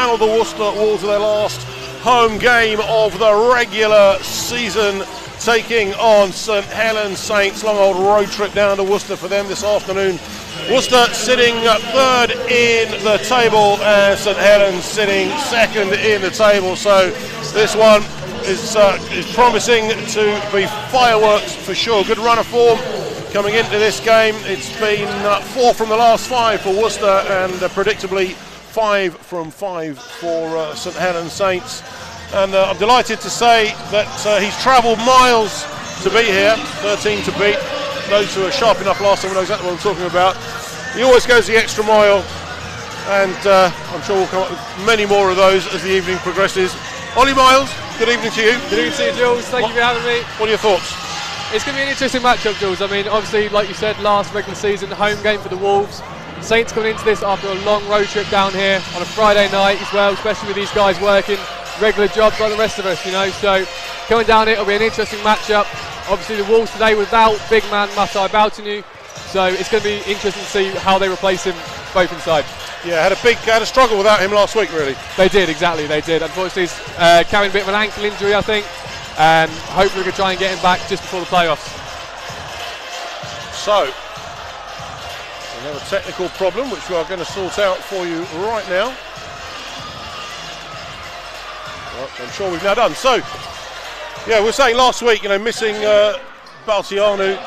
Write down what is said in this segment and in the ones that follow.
now the Worcester Wolves of their last home game of the regular season, taking on St Helens Saints. Long old road trip down to Worcester for them this afternoon. Worcester sitting third in the table and St Helens sitting second in the table. So this one is promising to be fireworks for sure. Good run of form coming into this game. It's been 4 from the last 5 for Worcester and predictably 5 from 5 for St Helens Saints. And I'm delighted to say that he's travelled miles to be here, 13 to beat. Those who are sharp enough last time will know exactly what I'm talking about. He always goes the extra mile, and I'm sure we'll come up with many more of those as the evening progresses. Ollie Miles, good evening to you. Good evening to you, Jules. Thank you for having me. What are your thoughts? It's going to be an interesting matchup, Jules. I mean, obviously, like you said, last regular season, home game for the Wolves. Saints coming into this after a long road trip down here on a Friday night as well, especially with these guys working regular jobs like the rest of us, you know. So coming down here, it'll be an interesting matchup. Obviously, the Wolves today without big man Masai Baltanu, so it's going to be interesting to see how they replace him both inside. Yeah, had a struggle without him last week, really. They did, exactly, they did. Unfortunately, he's carrying a bit of an ankle injury, I think, and hopefully we can try and get him back just before the playoffs. So, we have a technical problem which we are going to sort out for you right now. Well, I'm sure we've now done. So, yeah, we were saying last week, you know, missing Baltianu,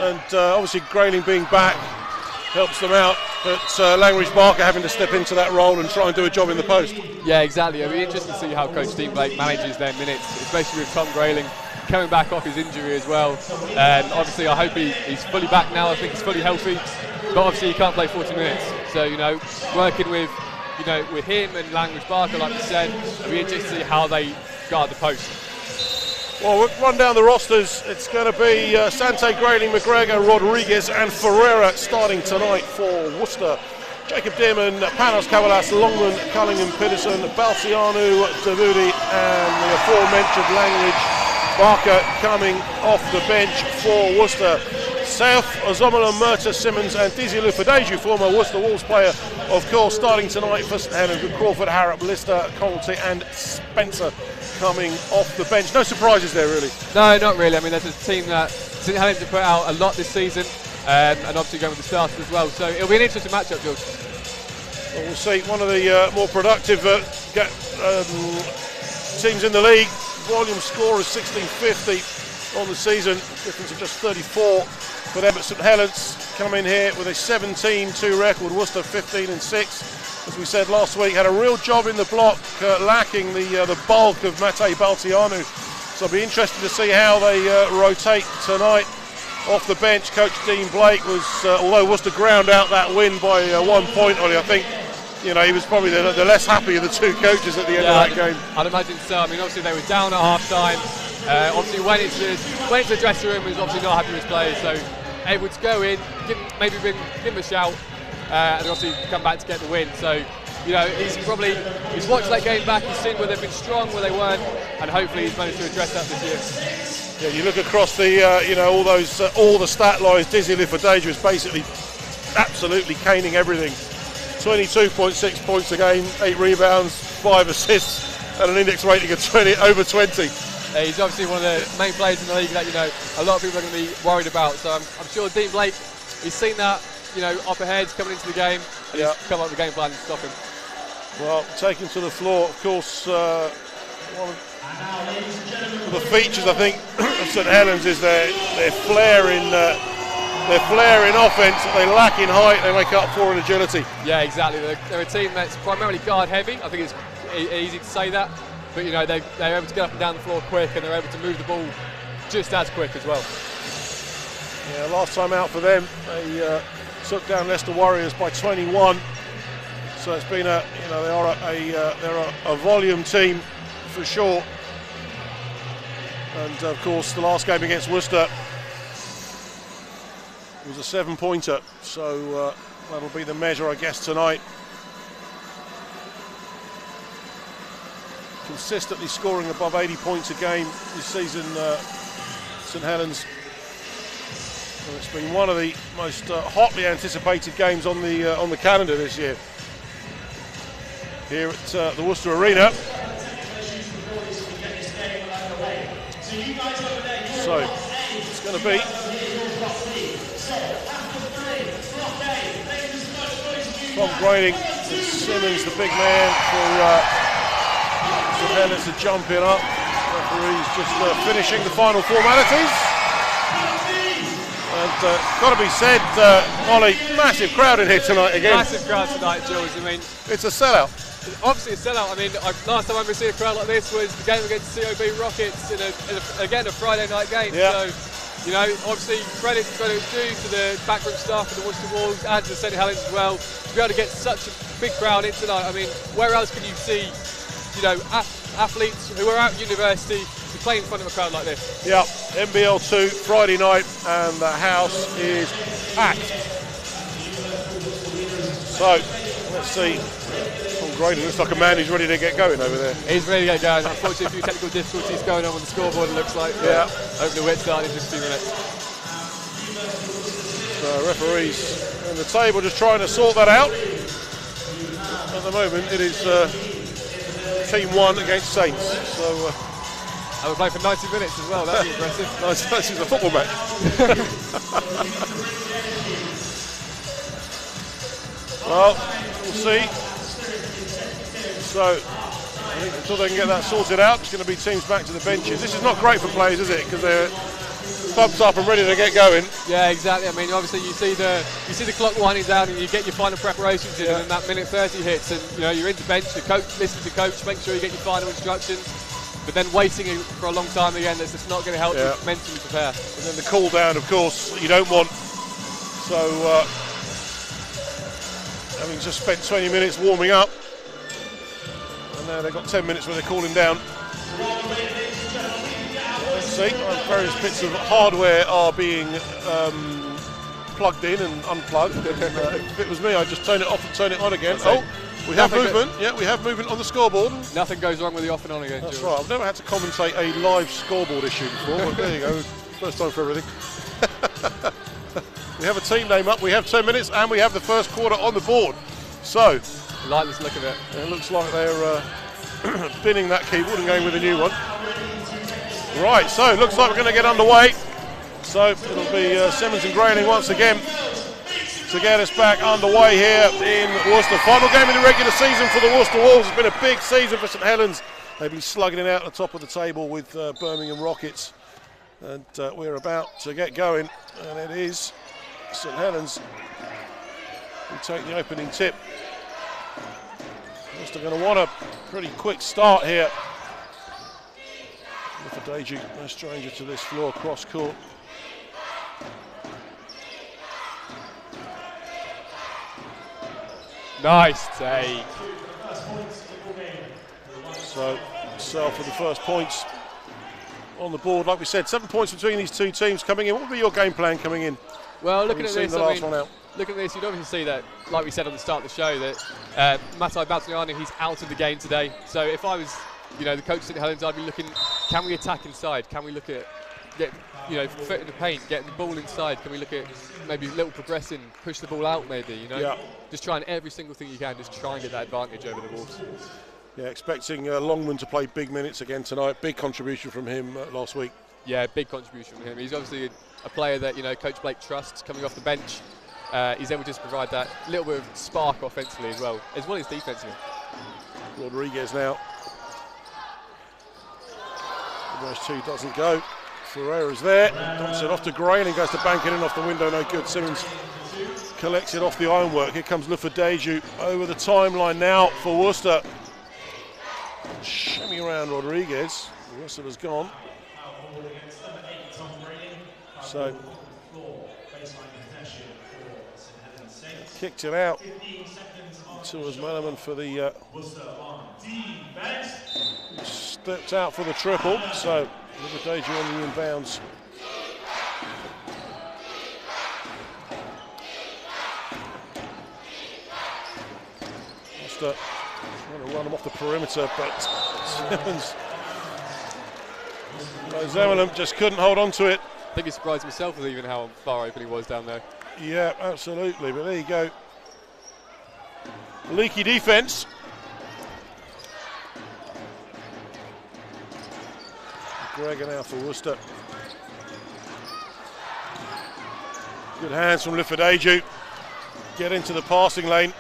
and obviously Grayling being back helps them out, but Langridge Barker having to step into that role and try and do a job in the post. Yeah, exactly. It'll be interesting to see how Coach Dean Blake manages their minutes, especially with Tom Grayling coming back off his injury as well. And obviously, I hope he's fully back now. I think he's fully healthy, but obviously he can't play 40 minutes. So, you know, working with him and Langridge Barker, like we said, it'll be interesting to see how they guard the post. Well, we'll run down the rosters. It's going to be Sante, Grayling, McGregor, Rodriguez and Ferreira starting tonight for Worcester. Jacob Dearman, Panos Kavalas, Longman, Cullingham, Pedersen, Balcianu, Davudi and the aforementioned Langridge Barker coming off the bench for Worcester. South, Ozomola, Murta, Simmons and Dizzy Lufadeju, former Worcester Wolves player, of course, starting tonight for St Helens with Crawford, Harrop, Lister, Conalty and Spencer coming off the bench. No surprises there, really. No, not really. I mean, there's a team that St Helens have put out a lot this season, and obviously going with the starters as well. So it'll be an interesting matchup, George. Well, we'll see. One of the more productive teams in the league. Volume score is 1650 on the season. Difference of just 34 for them. But St Helens come in here with a 17-2 record. Worcester 15-6. As we said last week, had a real job in the block, lacking the bulk of Mate Baltianu. So I'll be interested to see how they rotate tonight. Off the bench, Coach Dean Blake was, although Worcester ground out that win by 1 point, Ollie, I think, you know, he was probably the less happy of the two coaches at the end of that game. I'd imagine so. I mean, obviously they were down at half-time. Obviously went into the dressing room, was obviously not happy with his players, so able to go in, give him a shout, and obviously come back to get the win. So, you know, he's watched that game back, he's seen where they've been strong, where they weren't, and hopefully he's managed to address that this year. Yeah, you look across the, you know, all the stat lines. Dizzy Lufadeju is basically absolutely caning everything. 22.6 points a game, 8 rebounds, 5 assists, and an index rating of over 20. He's obviously one of the main players in the league that, you know, a lot of people are going to be worried about. So I'm sure Dean Blake, he's seen that, you know, up ahead coming into the game, and he's come up with a game plan to stop him. Well, taken to the floor, of course, one of the features, I think, of St Helens is their flair in offence. They lack in height, they make up for in agility. Yeah, exactly. They're a team that's primarily guard heavy. I think it's easy to say that, but you know they're able to get up and down the floor quick, and they're able to move the ball just as quick as well. Yeah, last time out for them, they took down Leicester Warriors by 21. So it's been they're a volume team for sure. And of course, the last game against Worcester was a 7-pointer. So that'll be the measure, I guess, tonight. Consistently scoring above 80 points a game this season, St Helens. And it's been one of the most hotly anticipated games on the calendar this year. here at the Worcester Arena. So it's going to be Tom Grayling and Simmons, the big man, for Helens to jump it up. Referee's just finishing the final formalities. And got to be said, Ollie, massive crowd in here tonight again. Massive crowd tonight, Jules. I mean, it's a sellout. Obviously a sellout. I mean, last time I ever seen a crowd like this was the game against COB Rockets in again a Friday night game. Yeah. So, you know, obviously credit due to the backroom staff of the Worcester Wolves and to the St Helens as well to be able to get such a big crowd in tonight. I mean, where else can you see, you know, athletes who are at university to play in front of a crowd like this? Yeah, NBL2 Friday night, and the house is packed. So let's see. Tom Grayling looks like a man who's ready to get going over there. He's ready to get going. Unfortunately, a few technical difficulties going on with the scoreboard, it looks like. Yeah. Hopefully we'll start in just a few minutes. So referees on the table just trying to sort that out. At the moment it is Team 1 against Saints. So and we're playing for 90 minutes as well, that'd be impressive. Nice, this is a football match. Well, we'll see. So, I think until they can get that sorted out, it's going to be teams back to the benches. This is not great for players, is it? Because they're pumped up and ready to get going. Yeah, exactly. I mean, obviously you see the clock winding down, and you get your final preparations in, and then that minute 30 hits, and you know you're into bench. The coach listens to coach, make sure you get your final instructions. But then waiting for a long time again, that's just not going to help you mentally prepare. And then the cool down, of course, you don't want. So, having just spent 20 minutes warming up, and now they've got 10 minutes where they're cooling down. Let's see, various bits of hardware are being plugged in and unplugged. And, if it was me, I'd just turn it off and turn it on again. Oh, we have movement. Yeah, we have movement on the scoreboard. Nothing goes wrong with the off and on again. That's Jules. right. I've never had to commentate a live scoreboard issue before, but there you go. First time for everything. We have a team name up. We have 10 minutes, and we have the first quarter on the board. So, I like this look of it. It looks like they're binning that keyboard and going with a new one. Right, so it looks like we're going to get underway. So it'll be Simmons and Grayling once again to get us back underway here in Worcester. Final game of the regular season for the Worcester Wolves. It's been a big season for St Helens. They've been slugging it out at the top of the table with Birmingham Rockets. And we're about to get going. And it is St Helens who take the opening tip. Worcester going to want a pretty quick start here. Deji, no stranger to this floor, cross court. Nice take. So, Sell for the first points on the board. Like we said, 7 points between these two teams coming in. What would be your game plan coming in? Well, looking at this, looking at this, you'd obviously see that, like we said on the start of the show, that Matai Baltaniani, he's out of the game today. So if I was, you know, the coach at Helens, I'd be looking, can we attack inside? Can we look at, foot in the paint, get the ball inside? Can we look at maybe a little progressing, push the ball out maybe, you know? Yeah. Just trying every single thing you can, just try and get that advantage over the Wolves. Yeah, expecting Longman to play big minutes again tonight. Big contribution from him last week. Yeah, big contribution from him. He's obviously a player that, you know, Coach Blake trusts coming off the bench. He's able to just provide that little bit of spark offensively as well as defensively. Rodriguez now. Those two doesn't go. Ferreira's there. Dumps it off to Grayling, goes to bank it in off the window, no good. Simmons collects it off the ironwork. Here comes Lufadeju over the timeline now for Worcester. Shimmy around Rodriguez. Worcester has gone. So kicked it out to Osmanaman for the stepped out for the triple. So Lufadeju on the inbounds. Worcester trying to run him off the perimeter, but Simmons, Zemelin just couldn't hold on to it. I think he surprised himself with even how far open he was down there. Yeah, absolutely, but there you go. Leaky defence McGregor now for Worcester. Good hands from Lufedeju. Get into the passing lane.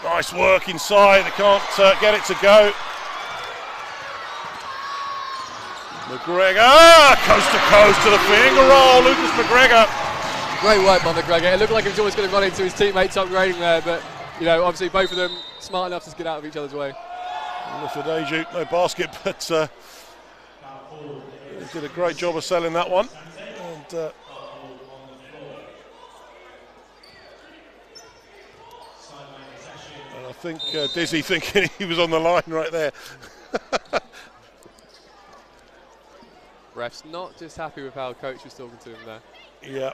Nice work inside. They can't get it to go. McGregor, coast to coast to the finger roll. Lucas McGregor. Great work by McGregor. It looked like he was always going to run into his teammates upgrading there, but you know, obviously both of them smart enough to get out of each other's way. Lufedeju, no basket, but he did a great job of selling that one. And I think Dizzy thinking he was on the line right there. Ref's not just happy with how coach was talking to him there. Yeah.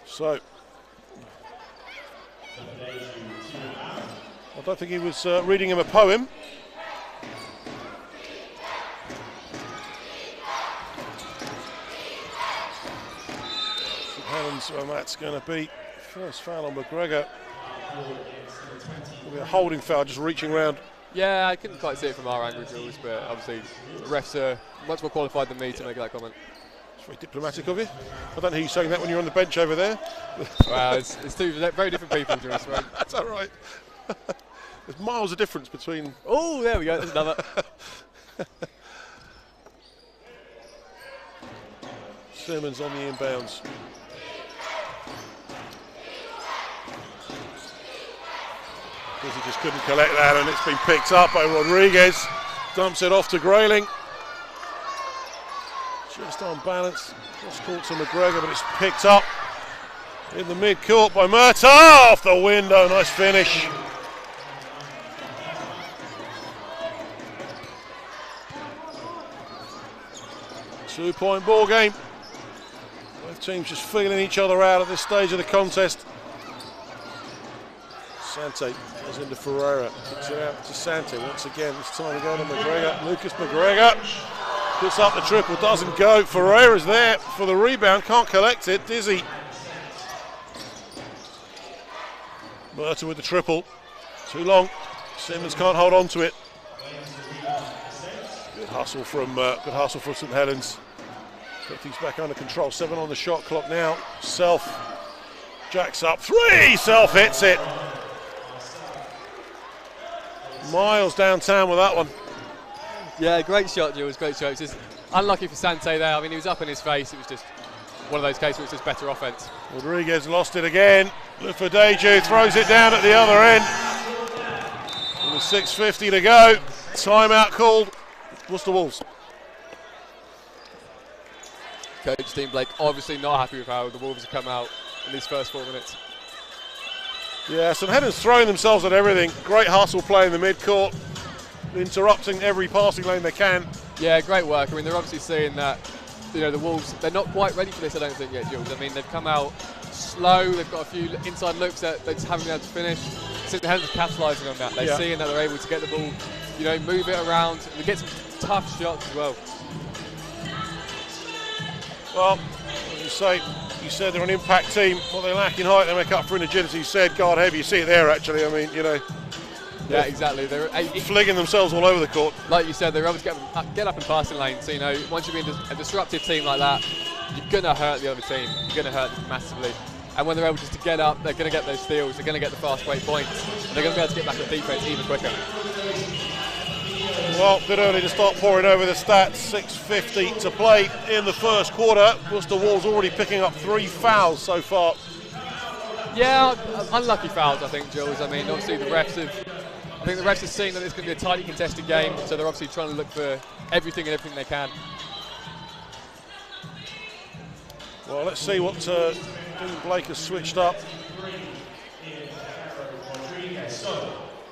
So, I don't think he was reading him a poem. St Helens, well, that's going to be first foul on McGregor. It'll be a holding foul, just reaching round. Yeah, I couldn't quite see it from our angle, Jules, but obviously the refs are much more qualified than me to make that comment. It's very diplomatic of you. I don't hear you saying that when you're on the bench over there. Well, it's two very different people, Jules, right? That's all right. There's miles of difference between... Oh, there we go, there's another. Simmons on the inbounds. Because he just couldn't collect that, and it's been picked up by Rodriguez. Dumps it off to Grayling. Just on balance. Cross court to McGregor, but it's picked up in the mid-court by Murtagh. Off the window, nice finish. Two-point ball game. Both teams just feeling each other out at this stage of the contest. Sante goes into Ferreira, kicks it out to Sante once again. This time again to McGregor. Lucas McGregor puts up the triple, doesn't go. Ferreira's there for the rebound, can't collect it. Dizzy. Murtagh with the triple, too long. Simmons can't hold on to it. Good hustle from St Helens. Got things back under control. 7 on the shot clock now. Self jacks up 3. Self hits it. Miles downtown with that one. Yeah, great shot, Jules, great shot. It's just unlucky for Sante there. I mean, he was up in his face. It was just one of those cases where it's just better offense. Rodriguez lost it again. Lufedeju throws it down at the other end. With 6:50 to go. Timeout called. Worcester Wolves. Coach Dean Blake obviously not happy with how the Wolves have come out in these first 4 minutes. Yeah, St Helens throwing themselves at everything. Great hustle play in the mid-court, interrupting every passing lane they can. Yeah, great work. I mean, they're obviously seeing that, you know, the Wolves, they're not quite ready for this, I don't think, yet, Jules. I mean, they've come out slow. They've got a few inside looks that they just haven't been able to finish. St Helens are capitalising on that. They're seeing that they're able to get the ball, you know, move it around. They get some tough shots as well. Well, as you said they're an impact team. What they lack in height, they make up for in agility. You said guard heavy. You see it there, actually. I mean, you know. Yeah, exactly. They're flinging themselves all over the court. Like you said, they're able to get up in passing lanes. So, you know, once you're being a disruptive team like that, you're going to hurt the other team. You're going to hurt them massively. And when they're able just to get up, they're going to get those steals. They're going to get the fast break points. And they're going to be able to get back on defense even quicker. Well, a bit early to start pouring over the stats. 6:50 to play in the first quarter. Worcester Wolves already picking up 3 fouls so far. Yeah, unlucky fouls, I think, Jules. I mean, obviously the refs have seen that it's going to be a tightly contested game, so they're obviously trying to look for everything they can. Well, let's see what Dean Blake has switched up.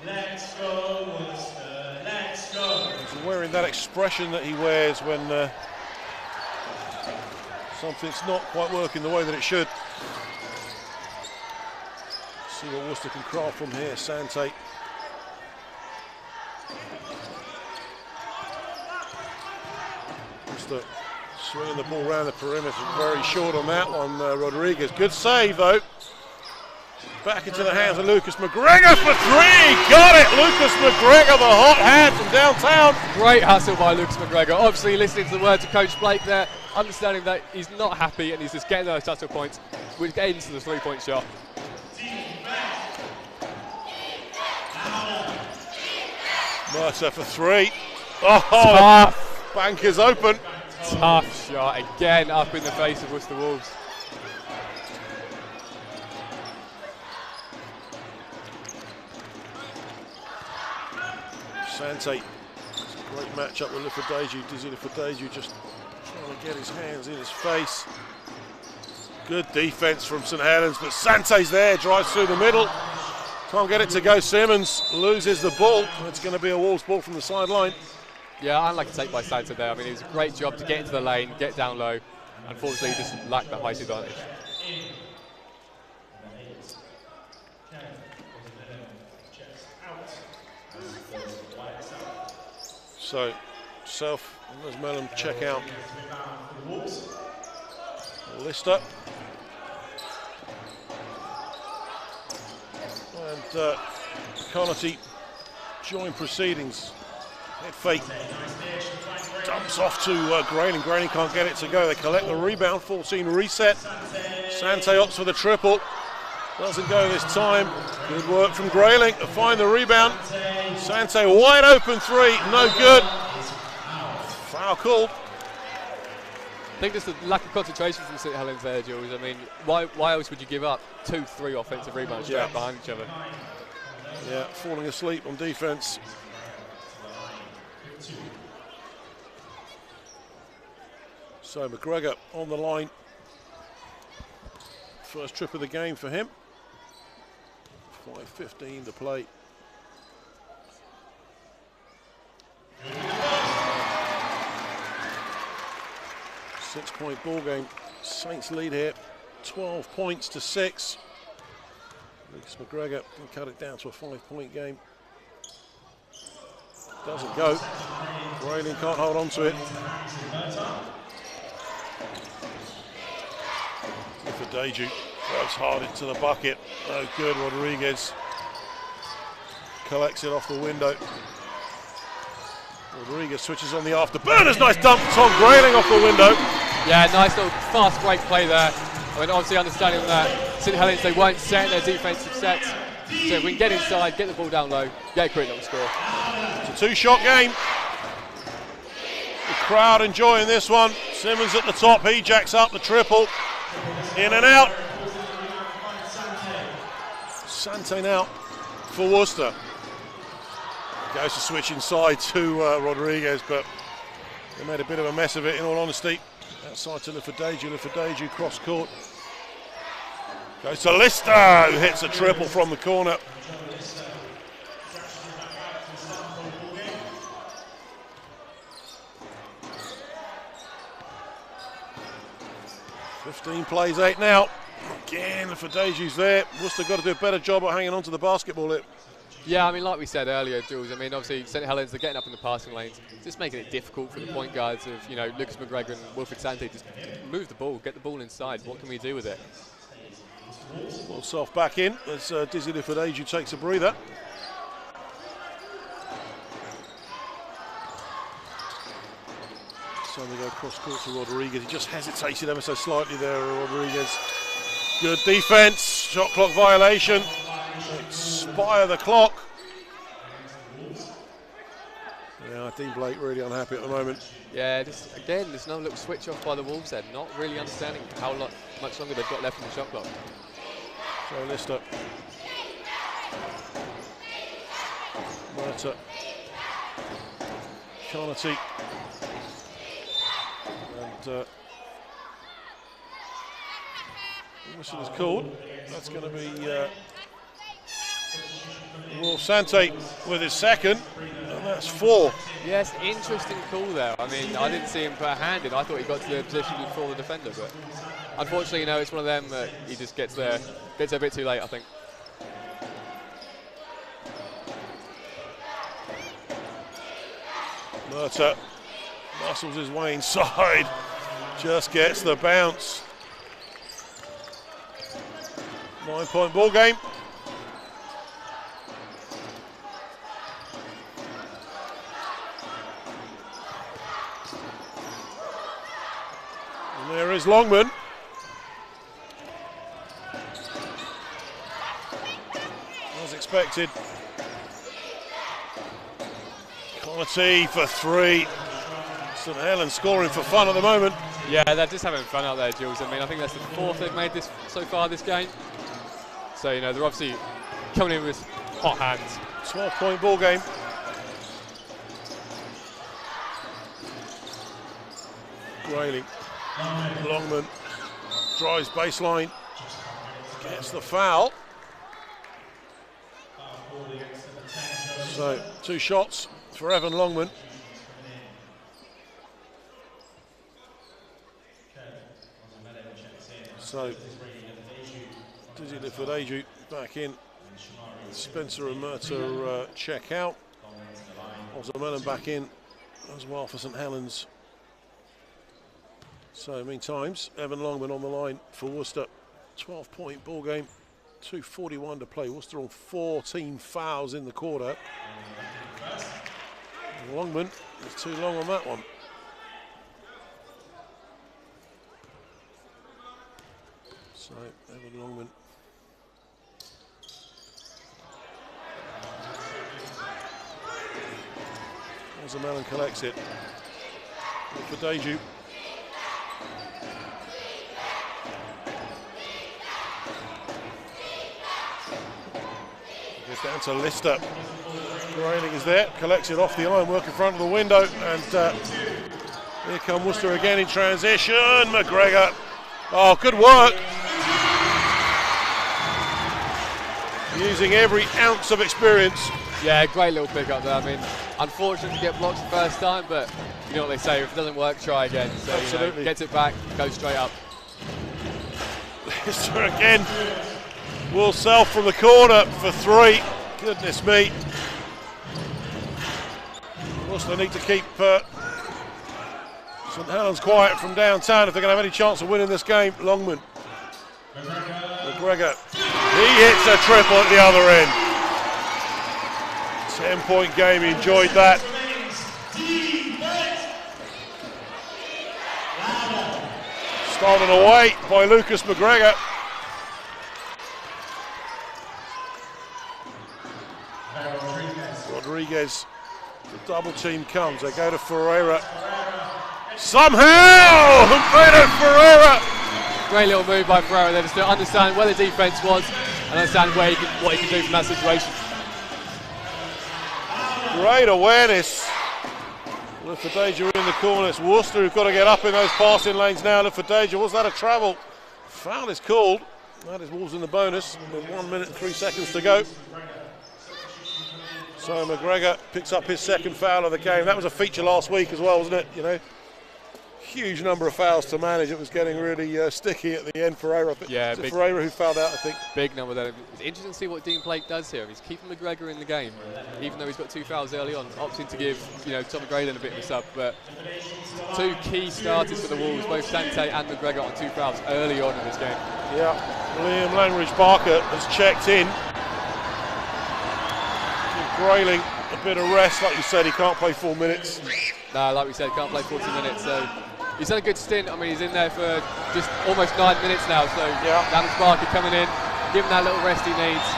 Let's go, Worcester, let's go. He's wearing that expression that he wears when something's not quite working the way that it should. See what Worcester can craft from here. Sante. Worcester swinging the ball around the perimeter, very short on that one. Rodriguez, good save though. Back into the hands of Lucas McGregor for three. Got it! Lucas McGregor, the hot hand from downtown. Great hustle by Lucas McGregor. Obviously listening to the words of Coach Blake there, understanding that he's not happy and he's just getting those hustle points, which get into the three-point shot. Mercer for three. Oh, Tough. bank is open. Tough shot, again up in the face of Worcester Wolves. Sante, it's a great matchup with Lifadeju. Dizzy Lifadeju just trying to get his hands in his face. Good defense from St Helens, but Sante's there, drives through the middle. Can't get it to go. Simmons loses the ball. It's going to be a Wolves ball from the sideline. Yeah, unlucky take by Sante there. I mean, it was a great job to get into the lane, get down low. Unfortunately, he just lacked that height advantage. So, Self and Mellon check out. Lister. And Connaughty join proceedings. Head fake. Dumps off to Grayling. Grayling can't get it to go. They collect the rebound. 14 reset. Sante opts for the triple. Doesn't go this time. Good work from Grayling to find the rebound. Sante wide open three. No good. Foul called. I think just the lack of concentration from St Helens there, Jules. I mean, why else would you give up 2-3 offensive rebounds straight behind each other? Yeah, falling asleep on defense. So McGregor on the line. First trip of the game for him. 5:15 to play. Six-point ball game. Saints lead here. 12 points to 6. Lucas McGregor can cut it down to a 5-point game. Doesn't go. Grayling can't hold on to it. Lifadeju throws hard into the bucket. No good. Rodriguez collects it off the window. Rodriguez switches on the afterburners. Nice dump from Tom Grayling off the window. Yeah, nice little fast break play there. I mean, obviously understanding that St Helens, they won't set their defensive sets. So if we can get inside, get the ball down low, get a quick little score. It's a two-shot game. The crowd enjoying this one. Simmons at the top. He jacks up the triple. In and out. Sante now for Worcester. Goes to switch inside to Rodriguez, but they made a bit of a mess of it, in all honesty. Outside to Lifadeju. Lifadeju cross court. Goes to Lister, who hits a triple from the corner. Plays 8 now. Again, Lifadeju's there. Worcester got to do a better job at hanging on to the basketball here. Yeah, I mean, like we said earlier, Jules, I mean, obviously, St Helens are getting up in the passing lanes, just making it difficult for the point guards of, you know, Lucas McGregor and Wilfred Sante. Just move the ball, get the ball inside. What can we do with it? Well, Self back in as Dizzy Lifadeju takes a breather. So they go cross court to Rodriguez. He just hesitated ever so slightly there, Rodriguez. Good defense, shot clock violation. Expire the clock. Yeah, Dean Blake really unhappy at the moment. Yeah, just again, there's no little switch off by the Wolves there. Not really understanding how much longer they've got left in the shot clock. So Lister. Merter. Connaughty. And whistle is called. That's going to be Will Sante with his second, and that's 4. Yes, interesting call there. I mean, I didn't see him put a hand in. I thought he got to the position before the defender, but unfortunately, you know, it's one of them that he just gets there a bit too late, I think. Merter muscles his way inside, just gets the bounce. 9-point ball game. And there is Longman. As expected. Quality for three. St Helens scoring for fun at the moment. Yeah, they're just having fun out there, Jules. I mean, I think that's the fourth they've made this so far this game. So, you know, they're obviously coming in with hot hands. 12-point ball game. Grayling. Longman drives baseline. Gets the foul. So, 2 shots for Evan Longman. So, Dizzy Lifford-Aju back in. Spencer and Murta check out. Ozamellan back in as well for St Helens. So, meantimes, Evan Longman on the line for Worcester. 12-point ball game. 2:41 to play. Worcester on 14 fouls in the quarter. And Longman is too long on that one. So, Evan Longman. Ozamellan collects it. For Deju. Goes down to Lister. Grayling is there, collects it off the ironwork in front of the window, and here come Worcester again in transition. McGregor. Oh, good work. Using every ounce of experience. Yeah, great little pick up there. I mean, unfortunate to get blocked the first time, but you know what they say, if it doesn't work, try again. So, absolutely. You know, gets it back, goes straight up. Lister again. Will Self from the corner for 3. Goodness me. Worcester need to keep St Helens quiet from downtown if they're going to have any chance of winning this game. Longman. McGregor. He hits a triple at the other end. 10-point game, he enjoyed that. Stolen away by Lucas McGregor. Rodriguez, the double team comes, they go to Ferreira. Somehow, Humberto Ferreira. Great little move by Ferreira there, just to understand where the defence was and understand what he can do from that situation. Great awareness. Lifford-Aju in the corner. It's Worcester who've got to get up in those passing lanes now. Lifford-Aju, was that a travel? Foul is called. That is Wolves in the bonus with 1 minute and 3 seconds to go. So McGregor picks up his second foul of the game. That was a feature last week as well, wasn't it? You know, huge number of fouls to manage. It was getting really sticky at the end. Ferreira, yeah, big, Ferreira who fouled out, I think. Big number there. It's interesting to see what Dean Blake does here. He's keeping McGregor in the game, even though he's got 2 fouls early on, opting to give Tom Grayling a bit of a sub. But 2 key starters for the Wolves, both Sante and McGregor on 2 fouls early on in this game. Yeah, Liam Langridge-Barker has checked in. Grayling a bit of rest, like you said, he can't play 4 minutes. No, like we said, can't play 40 minutes. So he's had a good stint. I mean, he's in there for just almost 9 minutes now. So yeah, Langridge-Barker coming in, giving that little rest he needs.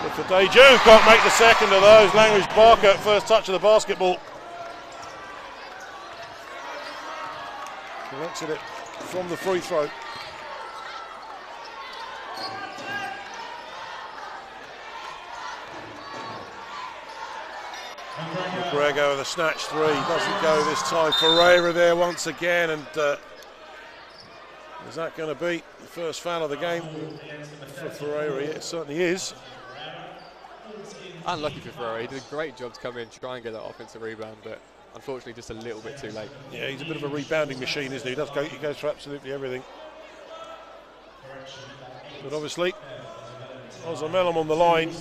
But for Deju, can't make the second of those. Langridge-Barker, first touch of the basketball. Collected it from the free throw. McGregor with a snatch 3, doesn't go this time. Ferreira there once again, and is that going to be the first foul of the game for Ferreira? Yeah, it certainly is. Unlucky for Ferreira, he did a great job to come in, try and get that offensive rebound, but unfortunately just a little bit too late. Yeah, he's a bit of a rebounding machine, isn't he? He goes for absolutely everything. But obviously, Ozamellan on the line.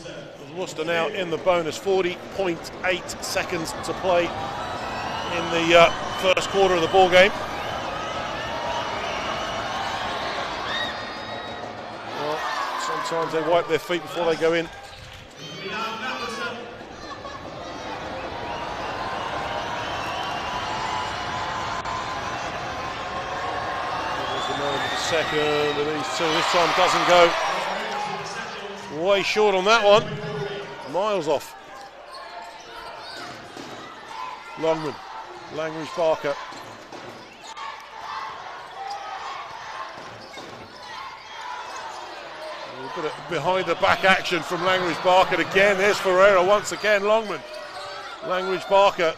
Worcester now in the bonus, 40.8 seconds to play in the first quarter of the ball game. Well, Sometimes they wipe their feet before they go in. Second of these two. This time doesn't go. Way short on that one. Miles off. Longman. Langridge Barker. A bit of behind the back action from Langridge Barker again. There's Ferreira once again. Longman. Langridge Barker.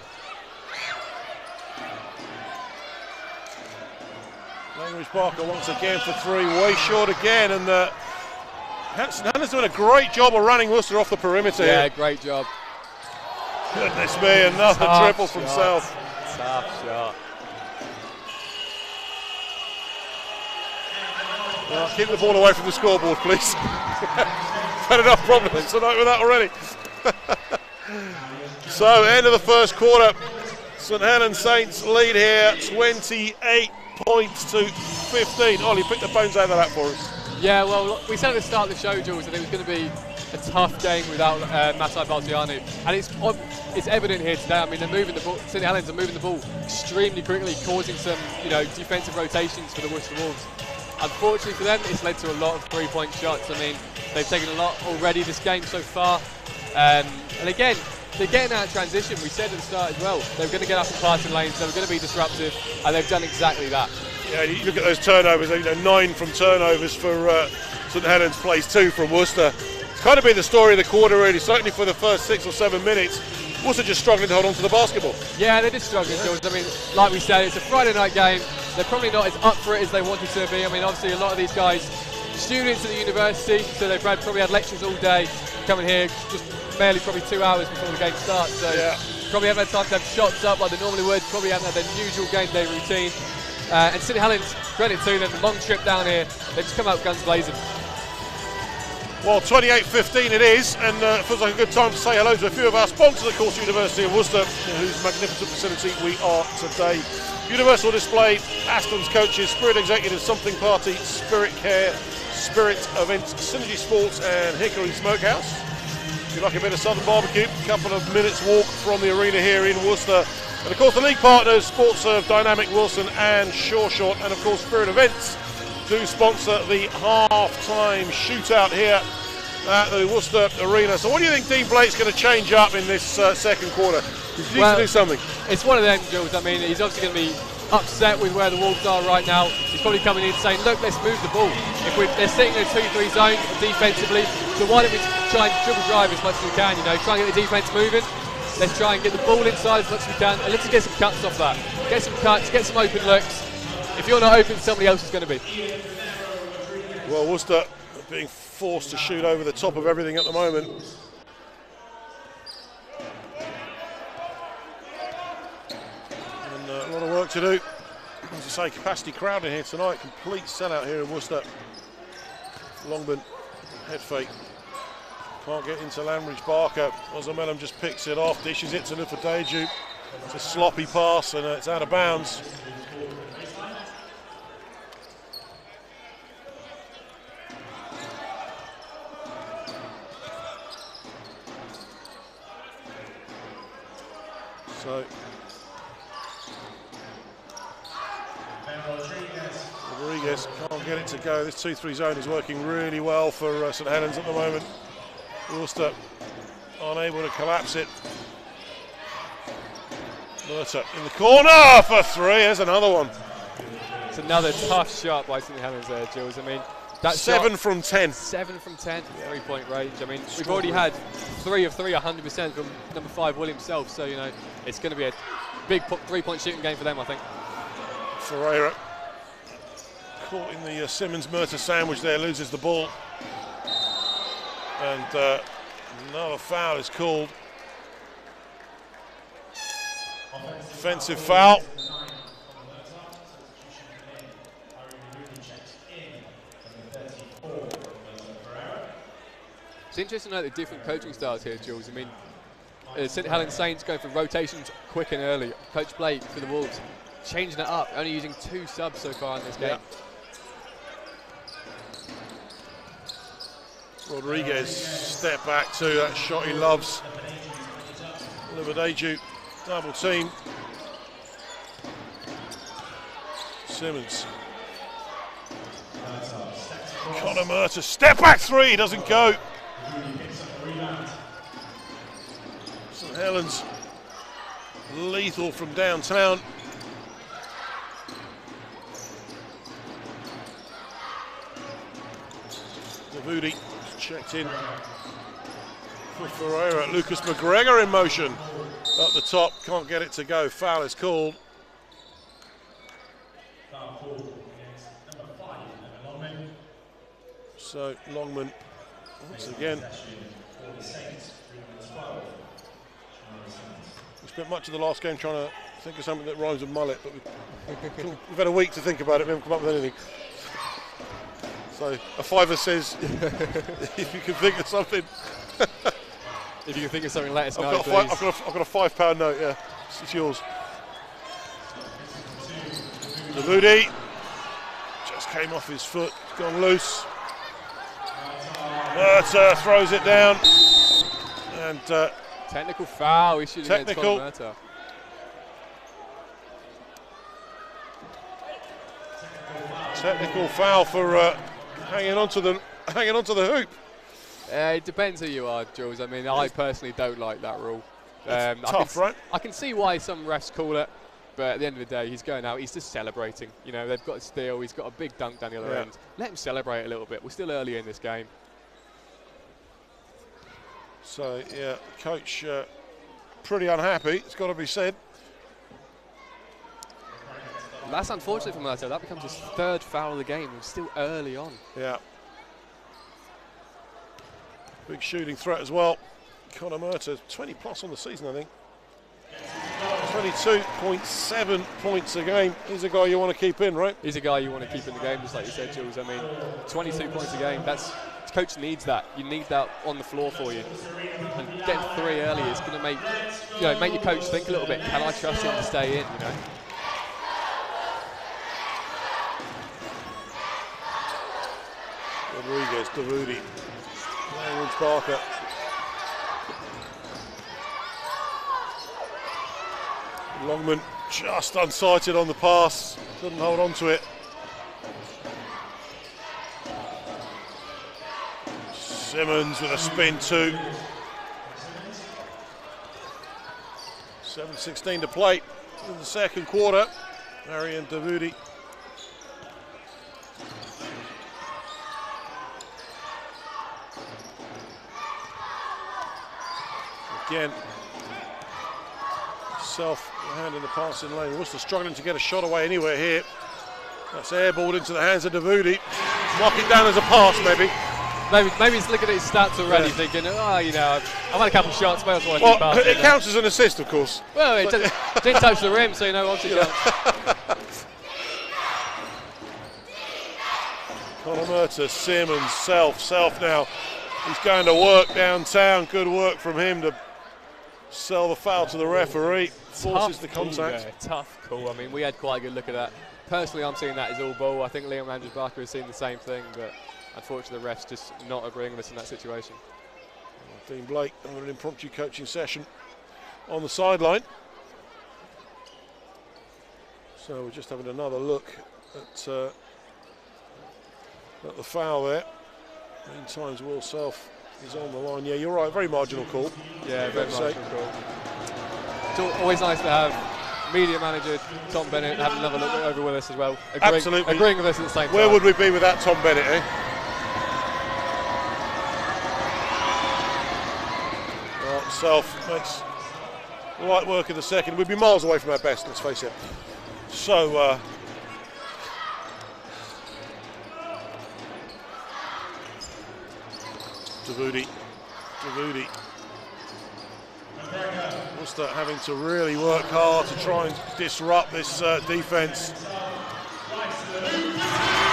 Langridge Barker once again for three, way short again, and Helens doing a great job of running Worcester off the perimeter. Yeah, here. great job. Goodness me, another Tough triple from shot. South. Tough shot. Well, keep the ball away from the scoreboard, please. Had enough problems tonight with that already. So, end of the first quarter. St Helens Saints lead here, 28 points to 15. Ollie, pick the bones out of that for us. Yeah, well, we said at the start of the show, Jules, that it was going to be a tough game without Masai Baltianu, and it's evident here today. I mean, they're moving the ball. St Helens are moving the ball extremely quickly, causing some, defensive rotations for the Worcester Wolves. Unfortunately for them, it's led to a lot of three-point shots. I mean, they've taken a lot already this game so far, and again, they're getting out of transition. We said at the start as well, they were going to get up in passing lanes, they were going to be disruptive, and they've done exactly that. Yeah, you look at those turnovers, 9 from turnovers for St Helens, plays 2 from Worcester. It's kind of been the story of the quarter, really, certainly for the first 6 or 7 minutes. Worcester just struggling to hold on to the basketball. Yeah, they're just struggling, George. I mean, like we said, it's a Friday night game. They're probably not as up for it as they wanted to be. I mean, obviously, a lot of these guys, students at the university, so they've probably had lectures all day, coming here just barely probably 2 hours before the game starts. So probably haven't had time to have shots up like they normally would, probably haven't had their usual game day routine. And St Helens, credit to them, the long trip down here, they've just come out guns blazing. Well, 28-15 it is, and it feels like a good time to say hello to a few of our sponsors, of course, University of Worcester, whose magnificent facility we are today. Universal Display, Aston's coaches, Spirit Executives, Something Party, Spirit Care, Spirit Events, Synergy Sports, and Hickory Smokehouse. If you like a bit of Southern barbecue, a couple of minutes walk from the arena here in Worcester. And of course the league partners, SportServe, Dynamic Wilson and Sure Shot, and of course Spirit Events do sponsor the half-time shootout here at the Worcester Arena. So what do you think Dean Blake's going to change up in this second quarter? He needs to do something. It's one of them, Jules. I mean, he's obviously going to be upset with where the Wolves are right now. He's probably coming in saying, look, let's move the ball. They're sitting in a 2-3 zone defensively, so why don't we try and dribble drive as much as we can, try and get the defense moving. Let's try and get the ball inside as much as we can, and let's get some cuts off that. Get some cuts, get some open looks. If you're not open, somebody else is going to be. Well, Worcester being forced to shoot over the top of everything at the moment. And a lot of work to do. As I say, capacity crowd in here tonight. Complete sellout here in Worcester. Longman, head fake. Can't get into Langridge Barker. Ozamelum just picks it off, dishes it to Lufadeju. It's a sloppy pass and it's out of bounds. So Rodriguez can't get it to go. This 2-3 zone is working really well for St Helens at the moment. Worcester unable to collapse it. Murta in the corner for 3. There's another one. It's another tough shot by St Helens there, Jules. I mean, that 7 from 10. 7 from 10, 3-point range. I mean, we've already had 3 of 3, 100% from number 5, Will himself. So, it's going to be a big 3-point shooting game for them, I think. Ferreira caught in the Simmons-Murta sandwich there, loses the ball. And another foul is called. Offensive foul. It's interesting to note the different coaching styles here, Jules. I mean, St Helens Saints going for rotations quick and early. Coach Blake for the Wolves changing it up, only using 2 subs so far in this game. Rodriguez step back to that shot he loves. Libadeju double team. Simmons. Connor Murta, step back three, doesn't go. St Helens lethal from downtown. Davudi checked in for Ferreira. Lucas McGregor in motion up the top, can't get it to go. Foul is called. So Longman once again. We spent much of the last game trying to think of something that rhymes with mullet, but we've had a week to think about it. We haven't come up with anything. So a fiver says, if you can think of something. If you can think of something, let us know. I've got a £5 note. Yeah, it's yours. Davudi just came off his foot, gone loose. Murta throws it down, and technical foul issued against Connor Murta. Technical foul for hanging on to the hoop. It depends who you are, Jules. I mean, I personally don't like that rule. Tough, right? I can see why some refs call it, but at the end of the day, he's going out. He's just celebrating. You know, they've got a steal. He's got a big dunk down the other end. Let him celebrate a little bit. We're still early in this game. So yeah, coach pretty unhappy. It's got to be said. That's unfortunate for Murta. That becomes his third foul of the game. We're still early on. Yeah. Big shooting threat as well. Connor Murta, 20 plus on the season, I think. 22.7 points a game. He's a guy you want to keep in, right? He's a guy you want to keep in the game, just like you said, Jules. I mean, 22 points a game. Coach needs that. You need that on the floor for you. And getting three early is going to make your coach think a little bit. Can I trust him to stay in? You know. Rodriguez, Davudi, Langridge Barker. Longman just unsighted on the pass, couldn't hold on to it. Simmons with a spin two. 7:16 to play in the second quarter. Marian Davudi. Again, hand in the passing lane. Worcester struggling to get a shot away anywhere here. That's airballed into the hands of Davudi. Mark it down as a pass, maybe. Maybe he's looking at his stats already, thinking, oh, you know, I've had a couple of shots, maybe that's why I keep passing. It counts as an assist, of course. Well, it didn't touch the rim, so you know, obviously it counts. Connor Murta, Simmons, self now. He's going to work downtown. Good work from him to sell the foul to the referee. Forces the contact. Tough call. I mean, we had quite a good look at that. Personally, I'm seeing that as all ball. I think Liam Landry Barker has seen the same thing, but unfortunately, the ref's just not agreeing with us in that situation. Dean Blake on an impromptu coaching session on the sideline. So we're just having another look at the foul there. Meantime, Will Self is on the line. Yeah, you're right, very marginal call. Yeah, very marginal call. It's always nice to have media manager Tom Bennett have another look over with us as well. Absolutely. Agreeing with us at the same time. Where would we be without Tom Bennett, eh? Well, Self makes light work in the second. We'd be miles away from our best, let's face it. So, Davudi. Worcester having to really work hard to try and disrupt this defence.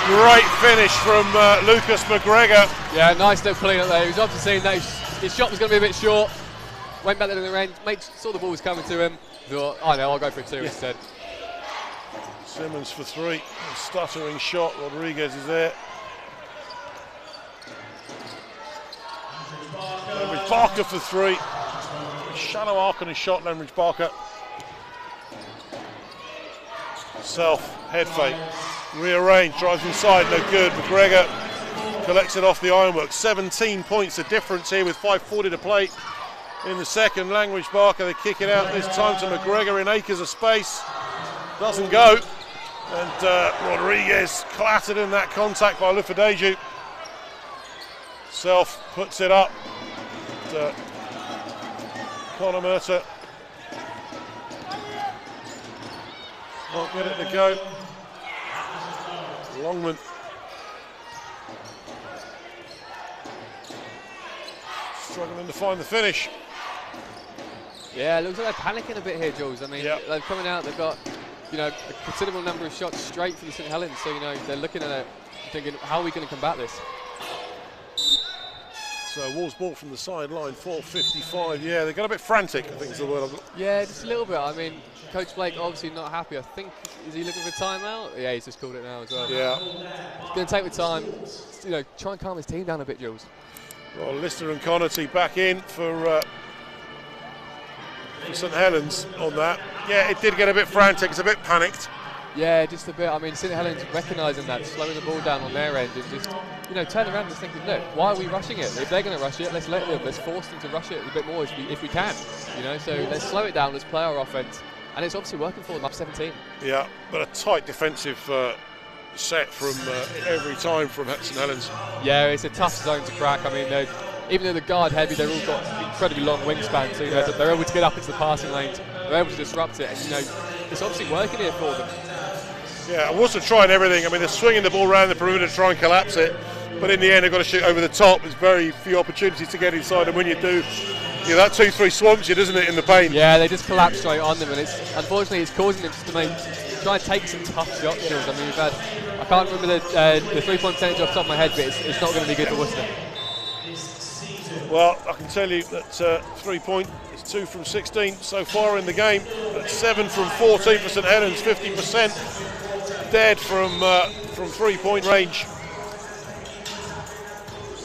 Great finish from Lucas McGregor. Yeah, nice little clean up there. He was obviously seeing that his shot was going to be a bit short. Went back to the end, saw the ball was coming to him. Thought, oh no, I'll go for it too instead. Simmons for three. A stuttering shot. Rodriguez is there. Barker for three. Shallow arc on his shot, Lemridge Barker. Self, head fake. Rearrange, drives inside, no good. McGregor collects it off the ironwork. 17 points the difference here with 5:40 to play in the second. Lemridge Barker, they kick it out this time to McGregor in acres of space. Doesn't go. And Rodriguez clattered in that contact by Lufadeju. Self puts it up. Conor Murta won't get it to go. Longman struggling to find the finish. Yeah, it looks like they're panicking a bit here, Jules. I mean, they're coming out, they've got, you know, a considerable number of shots straight from the St Helens, so, you know, they're looking at it thinking, how are we going to combat this? So Wolves ball from the sideline, 4:55. Yeah, they got a bit frantic, I think is the word I've got. Yeah, just a little bit. I mean, Coach Blake obviously not happy. I think, is he looking for timeout? Yeah, he's just called it now as well. Yeah. He's going to take the time, you know, try and calm his team down a bit, Jules. Well, Lister and Connaughton back in for St Helens on that. Yeah, it did get a bit frantic, it's a bit panicked. Yeah, just a bit. I mean, St Helens recognising that, slowing the ball down on their end and just, you know, turn around and just thinking, look, why are we rushing it? If they're going to rush it, let's let them. Let's force them to rush it a bit more if we can. You know, so let's slow it down, let's play our offence. And it's obviously working for them, up 17. Yeah, but a tight defensive set from every time from St Helens. Yeah, it's a tough zone to crack. I mean, even though they're guard heavy, they've all got incredibly long wingspans, so you know, they're able to get up into the passing lanes, they're able to disrupt it, and you know, it's obviously working here for them. Yeah, Worcester trying everything. I mean, they're swinging the ball around the perimeter to try and collapse it, but in the end they've got to shoot over the top. There's very few opportunities to get inside, and when you do, you know, that 2-3 swamps you, doesn't it, in the paint? Yeah, they just collapse straight on them, and it's unfortunately it's causing them to try and take some tough shots. I mean, we've had, I can't remember the 3-point percentage off the top of my head, but it's not going to be good for Worcester. Well, I can tell you that 3-point is 2 from 16 so far in the game. That's 7 from 14 for St Helens, 50% dead from 3-point range.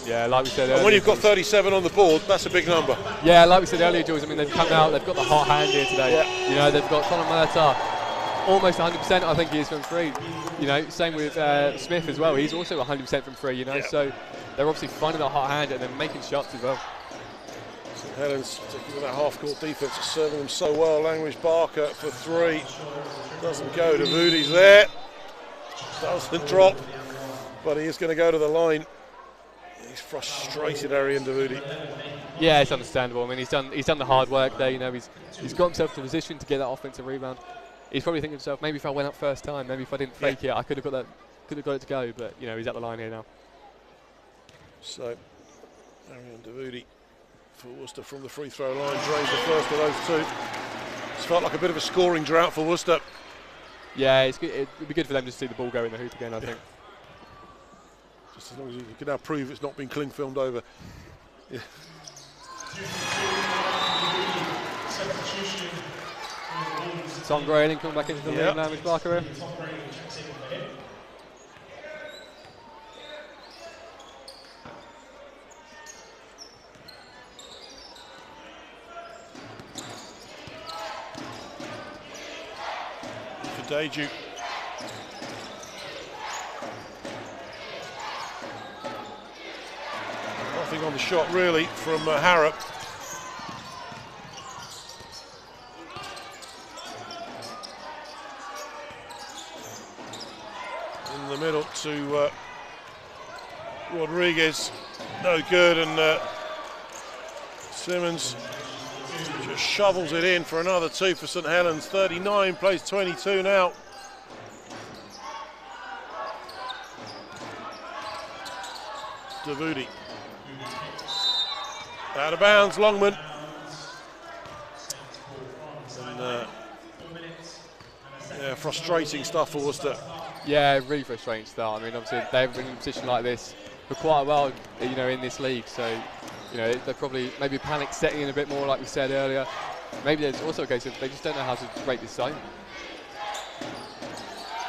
Yeah, like we said earlier. And when you've got 37 on the board, that's a big number. Yeah, like we said earlier, Jules, I mean, they've come out, they've got the hot hand here today. Yeah. You know, they've got Conor Murta, almost 100%, I think he is from free. You know, same with Smith as well, he's also 100% from free, you know, so they're obviously finding that hot hand and they're making shots as well. St Helens taking with that half-court defence, is serving them so well. Lemridge Barker for 3, doesn't go. Davuti's there, doesn't drop, but he is going to go to the line. He's frustrated, Arian Davuti. Yeah, it's understandable. I mean, he's done the hard work there. You know, he's got himself to a position to get that offensive rebound. He's probably thinking to himself, maybe if I went up first time, maybe if I didn't fake it, I could have got it to go. But you know, he's at the line here now. So, Arian Davuti for Worcester from the free throw line, drains the first of those two. It's felt like a bit of a scoring drought for Worcester. Yeah, it'd be good for them to see the ball go in the hoop again, I think. Just as long as you can now prove it's not been cling filmed over. Yeah. Tom Grayling coming back into the lead now with Barker. For Deju. Nothing on the shot really from Harrop. In the middle to Rodriguez, no good, and Simmons just shovels it in for another 2 for St Helens. 39 plays 22 now. Davuti. Out of bounds, Longman. And, yeah, frustrating stuff for Worcester. Yeah, really frustrating start. I mean, obviously they've been in a position like this for quite a while, you know, in this league. So, you know, they're probably maybe panic setting in a bit more, like we said earlier. Maybe there's also a case of they just don't know how to break this zone.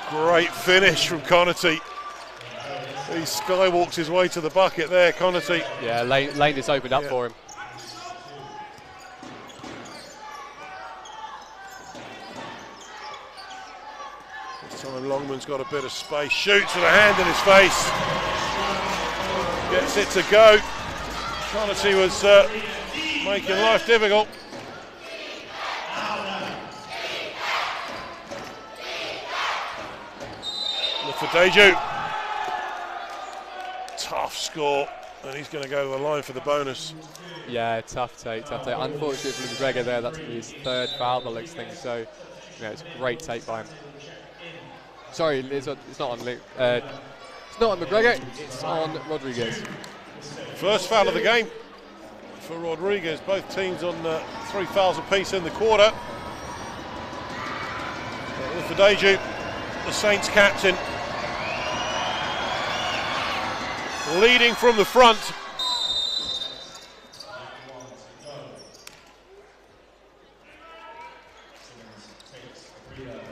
Great finish from Connaughton. He skywalks his way to the bucket there, Connaughton. Yeah, lane just opened up for him. time Longman's got a bit of space, shoots with a hand in his face, gets it to go. Connaughton was making life difficult. Look for Deju. Tough score, and he's going to go to the line for the bonus. Yeah, tough take, tough take. Unfortunately for McGregor there, that's going to be his third foul the next thing, so you know, it's a great take by him. Sorry, it's not on Luke. It's not on McGregor, it's on Rodriguez. First foul of the game for Rodriguez. Both teams on 3 fouls apiece in the quarter. Look for Deju, the Saints captain, leading from the front.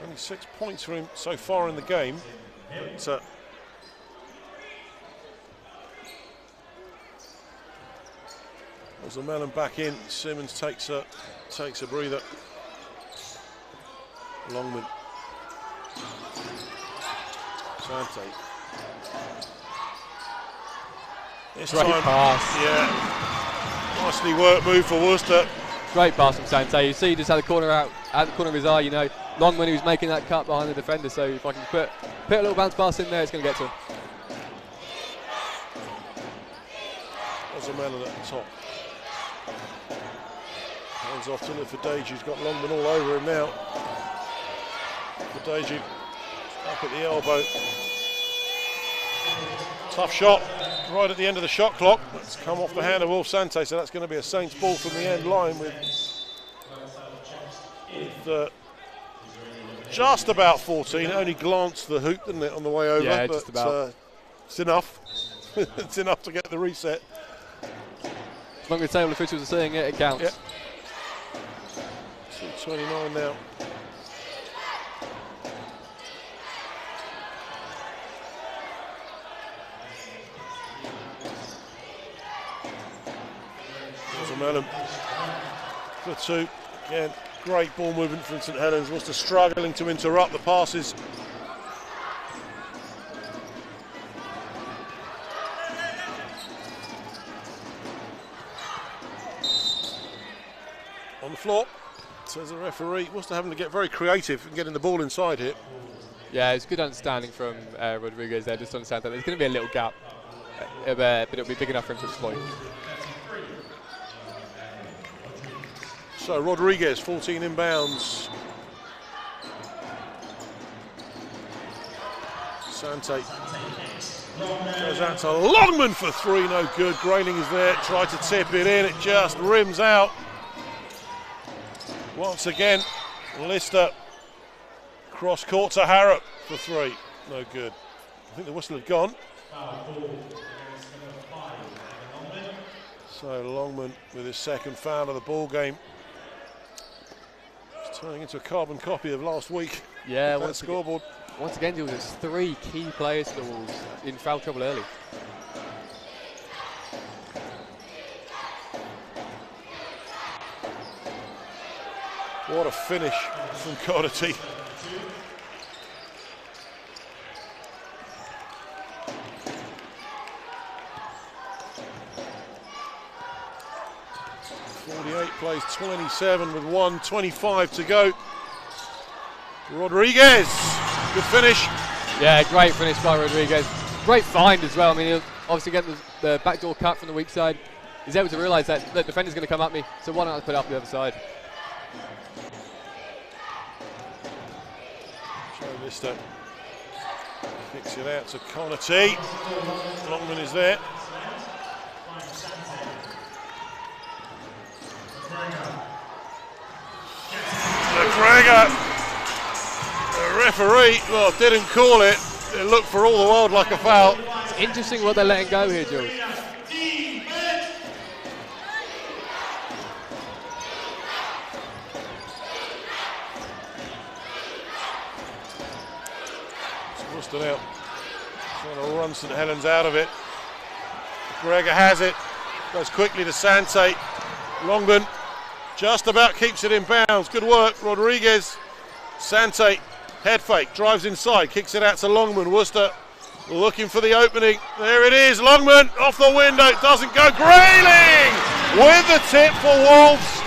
Only 6 points for him so far in the game. But, as the melon back in, Simmons takes a breather. Longman. Sante. This Great time, pass. Yeah. Nicely worked move for Worcester. Great pass from Sante. You see, he just had the corner out at the corner of his eye. You know, Longman, he was making that cut behind the defender. So if I can put a little bounce pass in there, it's going to get to him. There's a melon at the top. Hands off to look for Deju. He's got Longman all over him now. For Deju, up at the elbow. Tough shot, right at the end of the shot clock. It's come off the hand of Wolf Sante, so that's going to be a Saints ball from the end line with just about 14. Only glanced the hoop, didn't it, on the way over? Yeah, but just about. It's enough. It's enough to get the reset. As long as the table officials are saying it, it counts. Yep. 2:29 now. Melon for 2. Again, great ball movement from St Helens. Worcester struggling to interrupt the passes. On the floor, says the referee. Worcester having to get very creative and getting the ball inside here. Yeah, it's good understanding from Rodriguez there, just to understand that there's going to be a little gap, but it'll be big enough for him to exploit. So Rodriguez, 14 inbounds. Sante goes out to Longman for 3, no good. Grayling is there, tried to tip it in, it just rims out. Once again, Lister cross court to Harrop for 3, no good. I think the whistle had gone. So Longman with his second foul of the ball game. Turning into a carbon copy of last week. Yeah, that scoreboard. Once again, there was 3 key players for the Wolves in foul trouble early. What a finish from Connaughton. Plays 27 with 1:25 to go. Rodriguez, good finish. Yeah, great finish by Rodriguez. Great find as well. I mean, he'll obviously get the backdoor cut from the weak side. He's able to realise that the defender's going to come at me, so why not put it up the other side? Joe Lister kicks it out to Connaughton. Longman is there. McGregor, the referee, well, didn't call it. It looked for all the world like a foul. It's interesting what they're letting go here, Jules. Worcester out, trying to run St Helens out of it. McGregor has it, goes quickly to Sante. Longman just about keeps it in bounds. Good work, Rodriguez. Sante Head fake, drives inside, kicks it out to Longman. Worcester looking for the opening. There it is. Longman off the window. It doesn't go. Grayling with the tip for Wolves.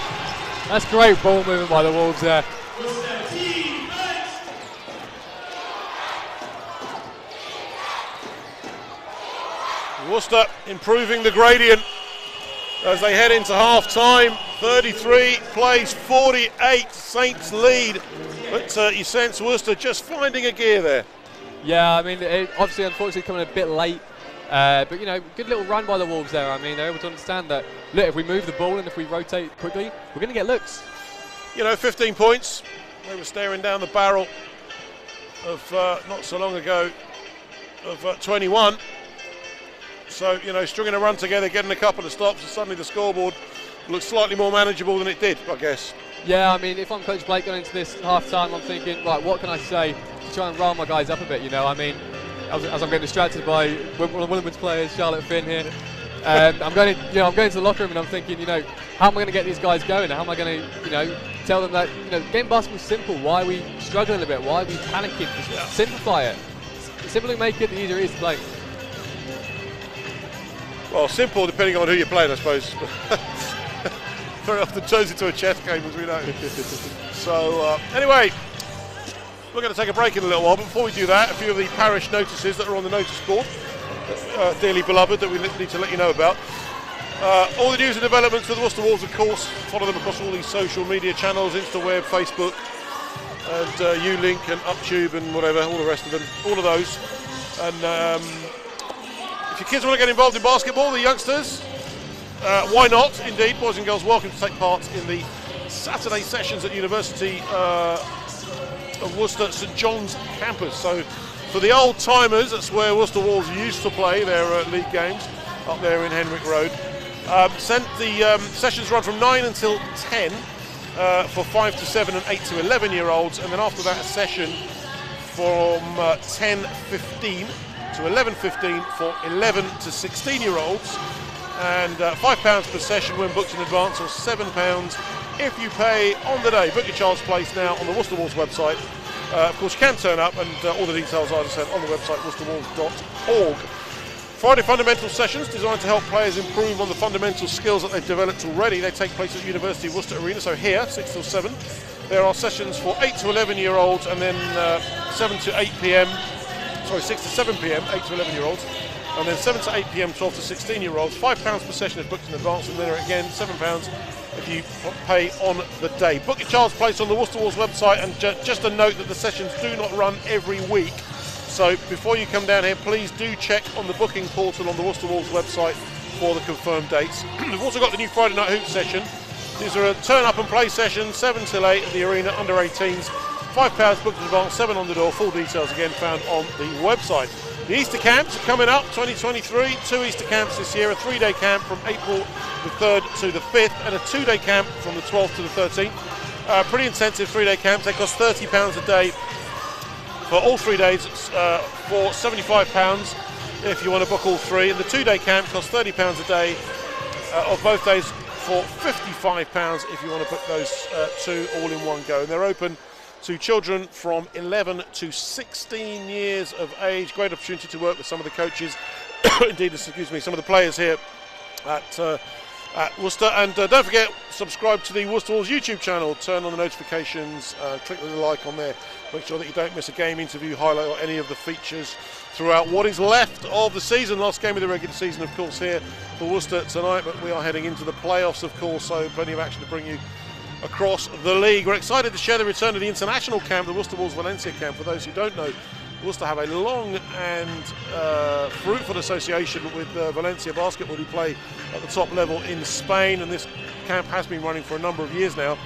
That's great ball movement by the Wolves there. Worcester improving the gradient as they head into half time. 33 plays 48. Saints lead. But you sense Worcester just finding a gear there. Yeah, I mean, obviously, unfortunately, coming a bit late. But, you know, good little run by the Wolves there. I mean, they're able to understand that, look, if we move the ball and if we rotate quickly, we're going to get looks. You know, 15 points. They were staring down the barrel of, not so long ago, of 21. So, you know, stringing a run together, getting a couple of stops, and suddenly the scoreboard looks slightly more manageable than it did, I guess. Yeah, I mean, if I'm Coach Blake going into this half-time, I'm thinking, right, what can I say to try and rile my guys up a bit, you know? I mean, as I'm getting distracted by one of the women's players, Charlotte Finn here, I'm going into the locker room and I'm thinking, you know, how am I going to get these guys going? How am I going to, you know, tell them that, you know, game basketball's simple. Why are we struggling a bit? Why are we panicking? Just simplify it. Simply make it the easier it is to play. Well, simple depending on who you're playing, I suppose. Very often turns into a chess game, as we know. So, anyway, we're going to take a break in a little while. But before we do that, a few of the parish notices that are on the notice board, dearly beloved, that we need to let you know about. All the news and developments with the Worcester Wolves, of course. Follow them across all these social media channels, InstaWeb, Facebook, and Ulink and Uptube and whatever, all the rest of them, all of those. And if your kids want to get involved in basketball, the youngsters, why not? Indeed, boys and girls, welcome to take part in the Saturday sessions at University of Worcester St John's campus. So for the old timers, that's where Worcester Wolves used to play their league games, up there in Henwick Road. The sessions run from 9 until 10 for 5 to 7 and 8 to 11 year olds, and then after that a session from 10:15 to 11:15 for 11 to 16 year olds, and £5 per session when booked in advance, or £7 if you pay on the day. Book your child's place now on the Worcester Wolves website. Of course you can turn up, and all the details are, as I said, on the website worcesterwolves.org. Friday fundamental sessions designed to help players improve on the fundamental skills that they've developed already. They take place at University of Worcester Arena, so here, 6 till 7. There are sessions for 8 to 11 year olds, and then 7 to 8 p.m. Sorry, 6 to 7 p.m, 8 to 11 year olds, and then 7 to 8 p.m, 12 to 16 year olds. £5 per session if booked in advance, and then again £7 if you pay on the day. Book your child's place on the Worcester Wolves website, and just a note that the sessions do not run every week. So before you come down here, please do check on the booking portal on the Worcester Wolves website for the confirmed dates. We've also got the new Friday night hoop session. These are a turn up and play session, 7 till 8 at the arena, under 18s. £5 booked in advance, 7 on the door. Full details again found on the website. The Easter camps are coming up, 2023. 2 Easter camps this year, a 3-day camp from April the 3rd to the 5th, and a 2-day camp from the 12th to the 13th. Pretty intensive 3-day camps. They cost £30 a day for all 3 days, for £75 if you want to book all 3. And the 2-day camp costs £30 a day of both days for £55 if you want to book those 2 all in one go. And they're open to children from 11 to 16 years of age. Great opportunity to work with some of the coaches, indeed, excuse me, some of the players here at Worcester. And don't forget, subscribe to the Worcester Wolves YouTube channel, turn on the notifications, click the like on there, make sure that you don't miss a game, interview, highlight, or any of the features throughout what is left of the season. Last game of the regular season, of course, here for Worcester tonight, but we are heading into the playoffs, of course, so plenty of action to bring you across the league. We're excited to share the return of the international camp, the Worcester Wolves Valencia camp. For those who don't know, Worcester have a long and fruitful association with Valencia Basketball, who play at the top level in Spain, and this camp has been running for a number of years now.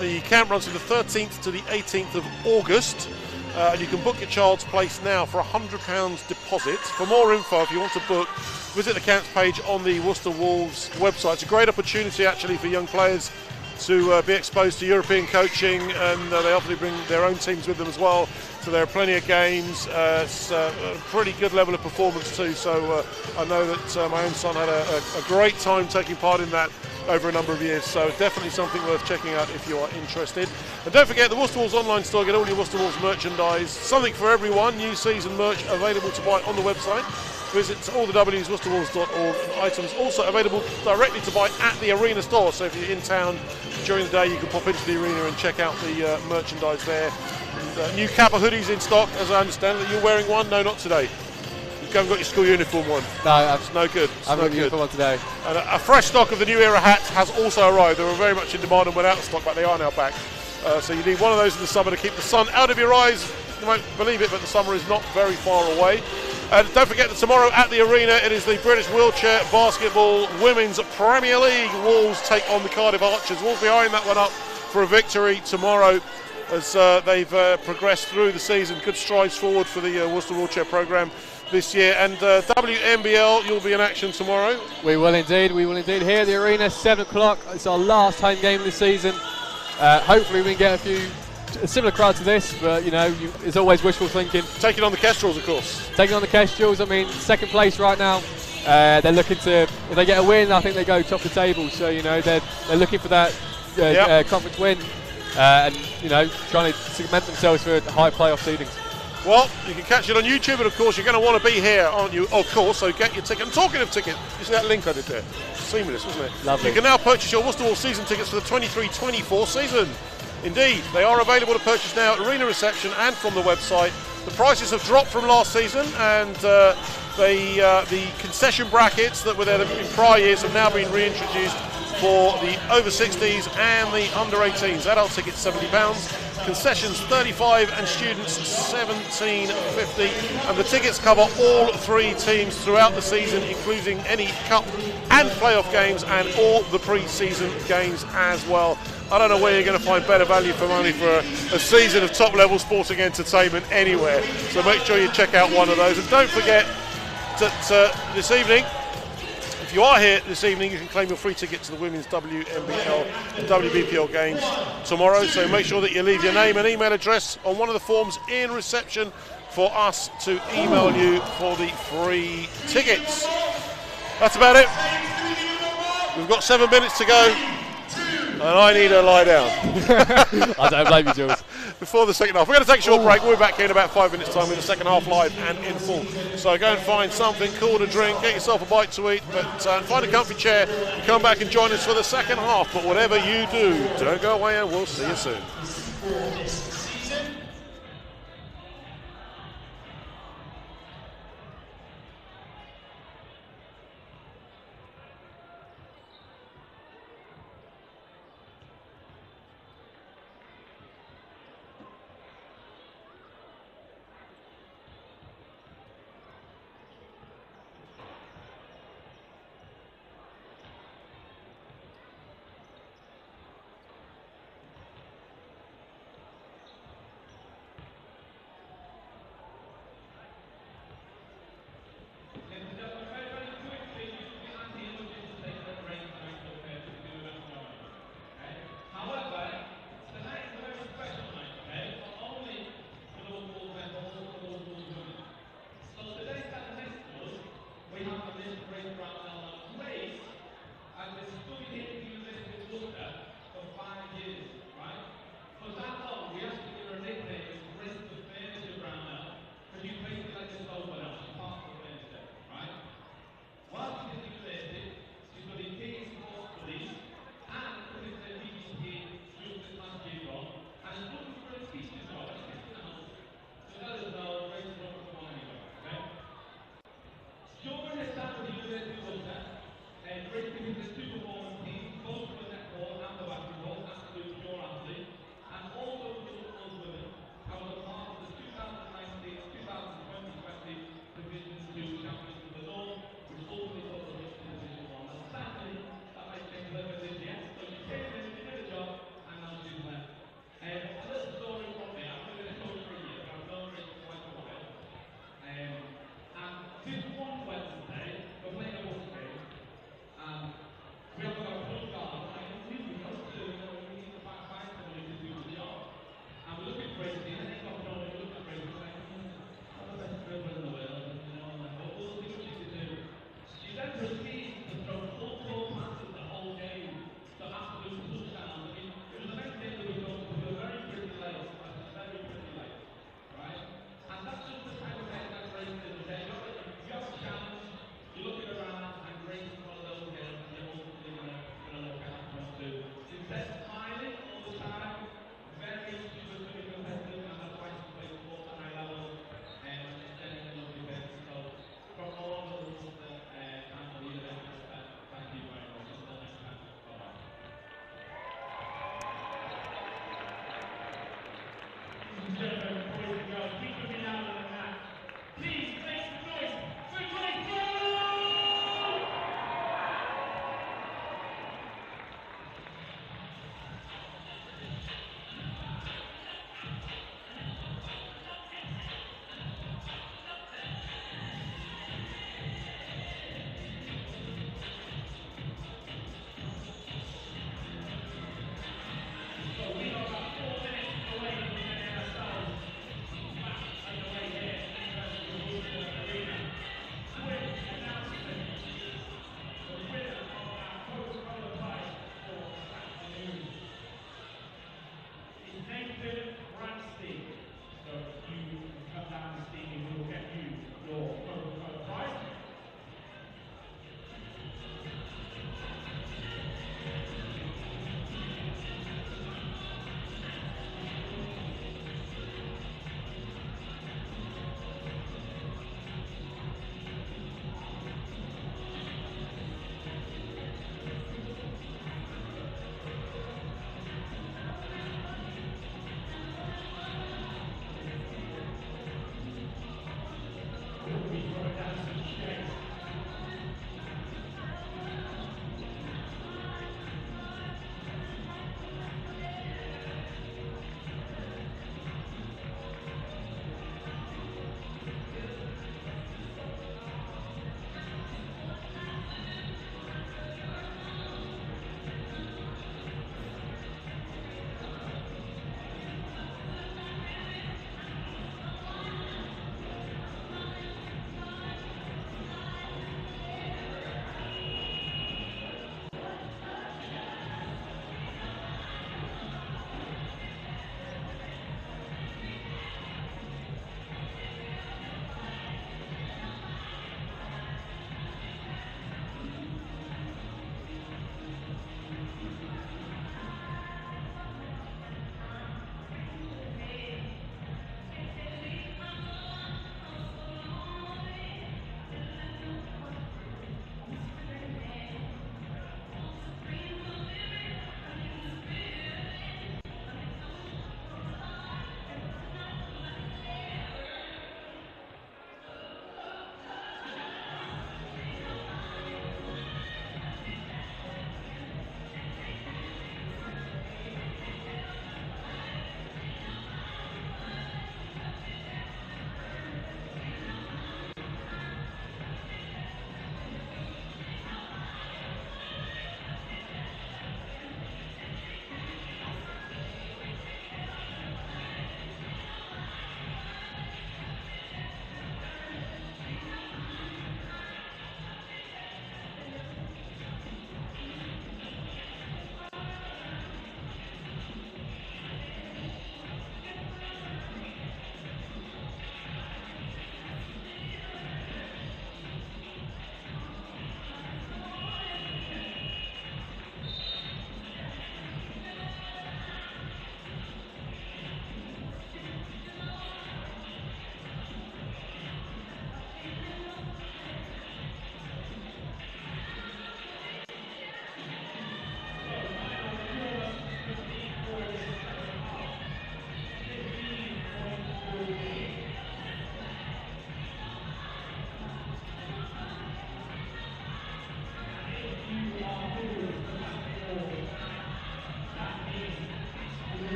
The camp runs from the 13th to the 18th of August, and you can book your child's place now for £100 deposit. For more info, if you want to book, visit the camps page on the Worcester Wolves website. It's a great opportunity actually for young players to be exposed to European coaching, and they often bring their own teams with them as well, so there are plenty of games. It's a pretty good level of performance too, so I know that my own son had a great time taking part in that over a number of years. So definitely something worth checking out if you are interested. And don't forget the Worcester Wolves online store. Get all your Worcester Wolves merchandise. Something for everyone. New season merch available to buy on the website. Visit allthewsworcesterwolves.org. Items also available directly to buy at the arena store. So if you're in town during the day, you can pop into the arena and check out the merchandise there. And, new Kappa hoodies in stock, as I understand that you're wearing one. No, not today. You haven't got your school uniform one. No, it's no good. I've got the uniform one today. And a fresh stock of the new era hats has also arrived. They were very much in demand and went out of stock, but they are now back. So you need one of those in the summer to keep the sun out of your eyes. You won't believe it, but the summer is not very far away. And don't forget that tomorrow at the arena, it is the British Wheelchair Basketball Women's Premier League. Wolves take on the Cardiff Archers. Wolves behind that one up for a victory tomorrow as they've progressed through the season. Good strides forward for the Worcester Wheelchair programme this year. And WNBL, you'll be in action tomorrow. We will indeed. Here at the arena, 7 o'clock. It's our last home game of the season. Hopefully we can get a similar crowd to this, but it's always wishful thinking. Taking on the Kestrels, of course. Taking on the Kestrels, I mean, second place right now. They're looking to, if they get a win, I think they go top of the table. So, they're looking for that conference win and, trying to cement themselves for high playoff seedings. Well, you can catch it on YouTube, and of course you're going to want to be here, aren't you? Of course, so get your ticket. And talking of tickets, you see that link I did there? Seamless, wasn't it? Lovely. You can now purchase your Worcester Wolves season tickets for the 23-24 season. Indeed, they are available to purchase now at arena reception and from the website. The prices have dropped from last season, and the concession brackets that were there in prior years have now been reintroduced for the over 60s and the under 18s. Adult tickets £70, concessions £35, and students £17.50. And the tickets cover all three teams throughout the season, including any cup and playoff games and all the pre-season games as well. I don't know where you're going to find better value for money for a season of top-level sporting entertainment anywhere. So make sure you check out one of those. And don't forget that this evening, if you are here this evening, you can claim your free ticket to the women's WNBL and WBPL games tomorrow. So make sure that you leave your name and email address on one of the forms in reception for us to email you for the free tickets. That's about it. We've got 7 minutes to go. And I need to lie down. I don't blame you, Jules. Before the second half. We're going to take a short break. We'll be back here in about 5 minutes' time with the second half live and in full. So go and find something cool to drink, get yourself a bite to eat, but find a comfy chair and come back and join us for the second half. But whatever you do, don't go away, and we'll see you soon.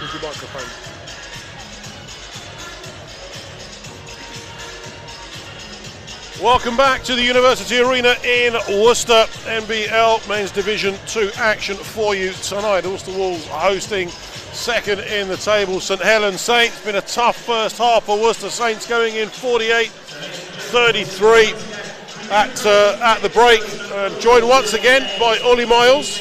with your microphone. Welcome back to the University Arena in Worcester. NBL Men's Division 2 action for you tonight. Worcester Wolves hosting second in the table St Helens Saints. Been a tough first half for Worcester Saints, going in 48-33 at the break. Joined once again by Ollie Miles.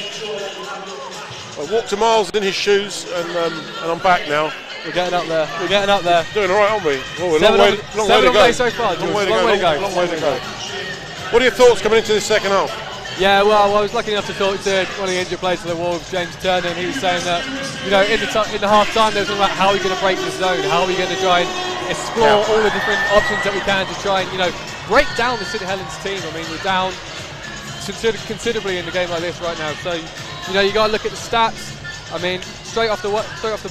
I walked to Miles in his shoes, and I'm back now. We're getting up there. We're getting up there. Doing all right, aren't we? Oh, long way to go so far. Long way to go. What are your thoughts coming into this second half? Yeah, well, I was lucky enough to talk to one of the injured players for the Wolves, James Turner, and he was saying that, you know, in the half time, there was about how are we going to break the zone, how are we going to try and explore all the different options that we can to try and, you know, break down the St Helens team. I mean, we're down considerably in the game like this right now, so you know you got to look at the stats. I mean, straight off the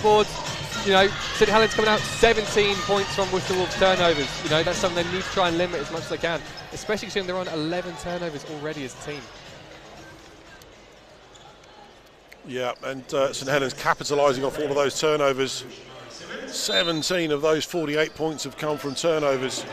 board. You know, St Helens coming out 17 points from Worcester Wolves turnovers. You know, that's something they need to try and limit as much as they can, especially considering they're on 11 turnovers already as a team. Yeah, and St Helens capitalising off all of those turnovers. 17 of those 48 points have come from turnovers.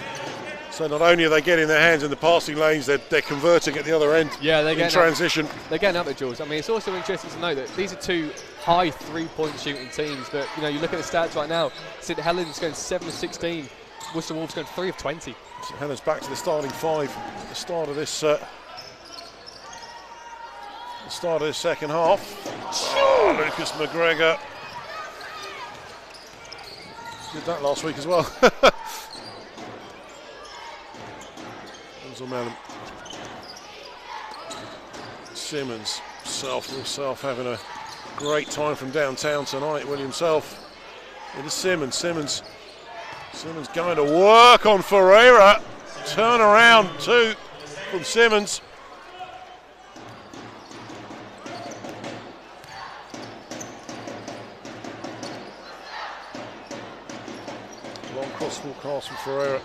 So not only are they getting their hands in the passing lanes, they're converting at the other end. Yeah, they're in transition. They're getting up there, Jules. I mean, it's also interesting to note that these are two high three-point shooting teams, but you know, you look at the stats right now. St Helens going 7 of 16, Worcester Wolves going 3 of 20. St Helens back to the starting five at the start of this second half. Oh, Lucas McGregor did that last week as well. Simmons, Self having a great time from downtown tonight. William Self into Simmons. Simmons going to work on Ferreira. Turn around too from Simmons. Long crossfield pass from Ferreira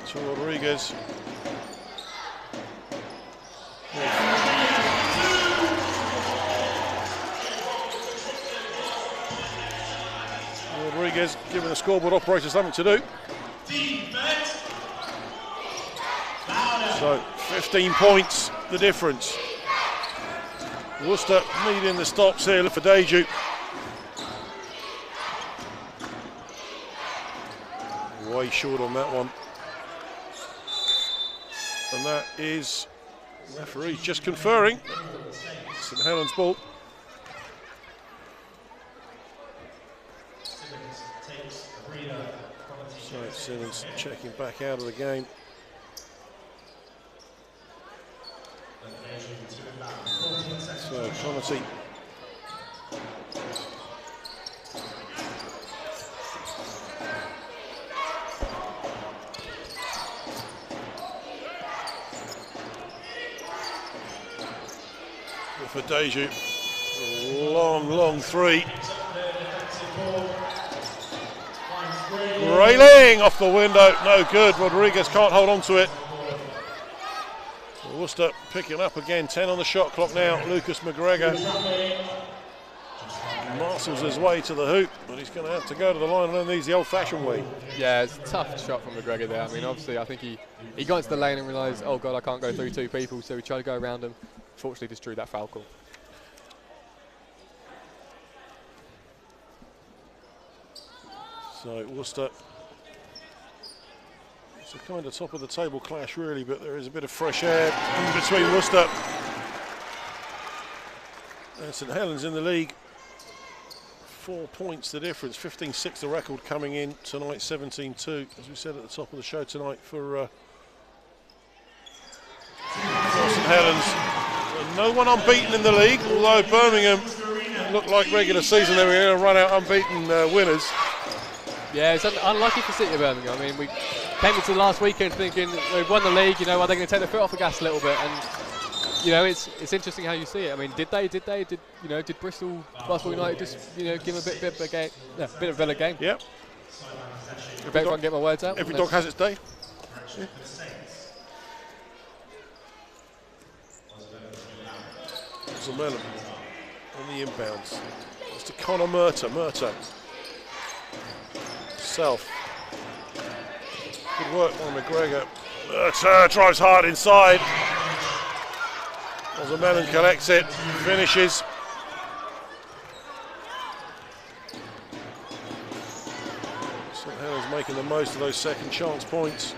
to Rodriguez. Rodriguez giving the scoreboard operator something to do. So 15 points the difference. Worcester needing the stops here for Deju. Way short on that one. And that is referee just conferring. St Helens ball. So Simmons checking back out of the game. So Connaughton. For Deju, long three. Railing off the window, no good. Rodriguez can't hold on to it. Worcester picking up again, 10 on the shot clock now. Lucas McGregor muscles his way to the hoop, but he's going to have to go to the line and learn these the old-fashioned way. Yeah, it's a tough shot from McGregor there. I mean, obviously, I think he got into the lane and realised, oh God, I can't go through two people, so he tried to go around him. Fortunately, just drew that foul call. So Worcester, it's a kind of top of the table clash really, but there is a bit of fresh air in between Worcester and St Helens in the league. 4 points the difference, 15-6 the record coming in tonight, 17-2 as we said at the top of the show tonight for St Helens. No one unbeaten in the league, although Birmingham looked like regular season they were going to run out unbeaten winners. Yeah, it's unlucky for City of Birmingham. I mean, we came into the last weekend thinking they've won the league, you know, are they going to take their foot off the gas a little bit? And, you know, it's interesting how you see it. I mean, did Bristol Basketball United just, you know, give a bit of a game, bit of a better game? Yep. I bet if I can get my words out. Every dog has its day. Yeah. Melon on the inbounds. It's to Connor Murta. Self. Good work on McGregor. Drives hard inside. Melon collects it, finishes. St Helens making the most of those second chance points.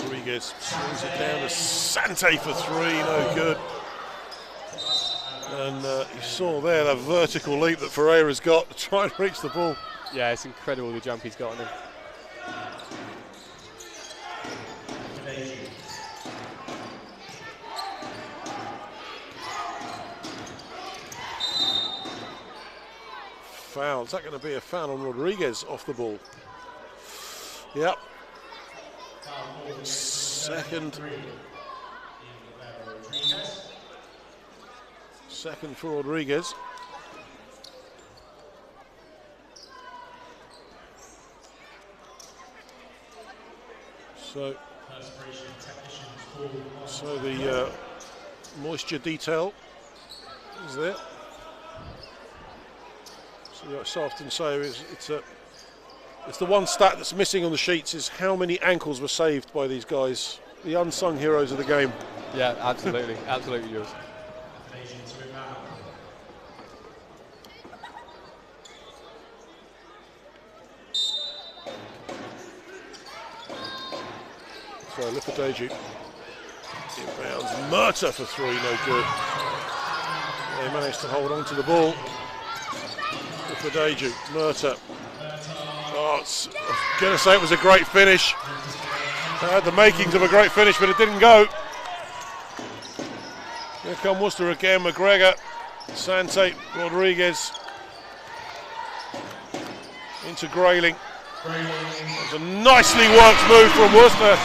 Rodriguez swings it down to Sante for three, no good. And you saw there the vertical leap that Ferreira's got to try and reach the ball. Yeah, it's incredible the jump he's got on him. Foul. Is that going to be a foul on Rodriguez off the ball? Yep. Second for Rodriguez. So the moisture detail is there. So I often say it's the one stat that's missing on the sheets is how many ankles were saved by these guys, the unsung heroes of the game. Yeah, absolutely, absolutely, Jules. So Lipideju inbounds, Murta for three, no good. They managed to hold on to the ball. Lipideju, Murta. Oh, I was going to say it was a great finish. It had the makings of a great finish, but it didn't go. Here come Worcester again, McGregor, Sante, Rodriguez. Into Grayling. It's a nicely worked move from Worcester.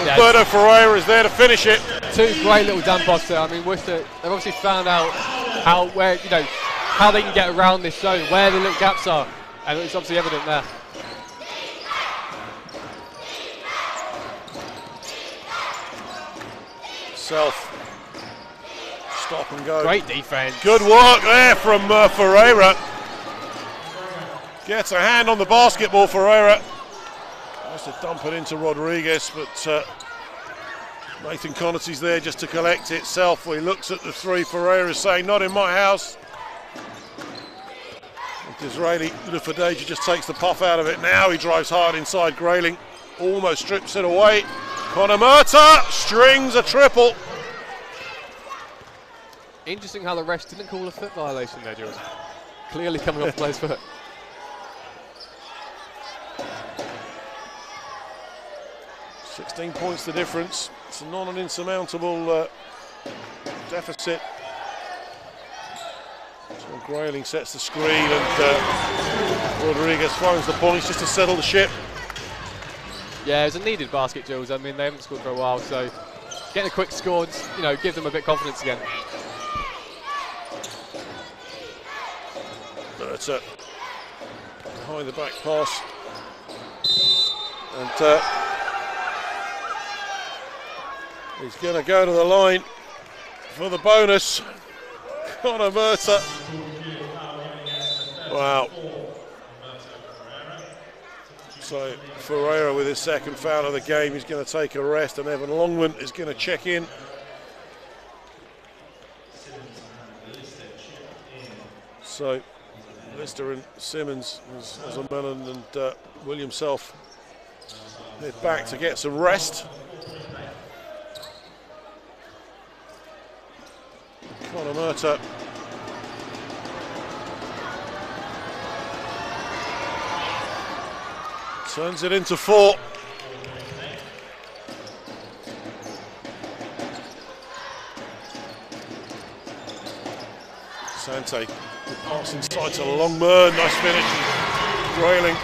Roberto Ferreira is there to finish it. Two great little dump offs there. I mean, Worcester, they've obviously found out how they can get around this zone, where the little gaps are, and it's obviously evident there. Self. Stop and go. Great defense. Good work there from Ferreira. Gets a hand on the basketball, Ferreira. Has to dump it into Rodriguez, but Nathan Connaughty's there just to collect it. Self, he looks at the three. Ferreira's saying, not in my house. And Disraeli, Lipideju just takes the puff out of it. Now he drives hard inside Grayling. Almost strips it away. Conor Murta strings a triple. Interesting how the refs didn't call a foot violation there, Jules. Clearly coming off player's foot. 16 points the difference. It's not an insurmountable deficit. So Grayling sets the screen and Rodriguez finds the points just to settle the ship. Yeah, it was a needed basket, Jules. I mean, they haven't scored for a while, so getting a quick score, give them a bit of confidence again. Murta behind the back pass. And he's going to go to the line for the bonus. Conor Murta. Wow. So Ferreira with his second foul of the game, he's going to take a rest, and Evan Longman is going to check in. So Lister and Simmons, as a Mellon and William Self head back to get some rest. Conor Murta. Turns it into four. Sante, good pass inside to Longman, nice finish. Grayling.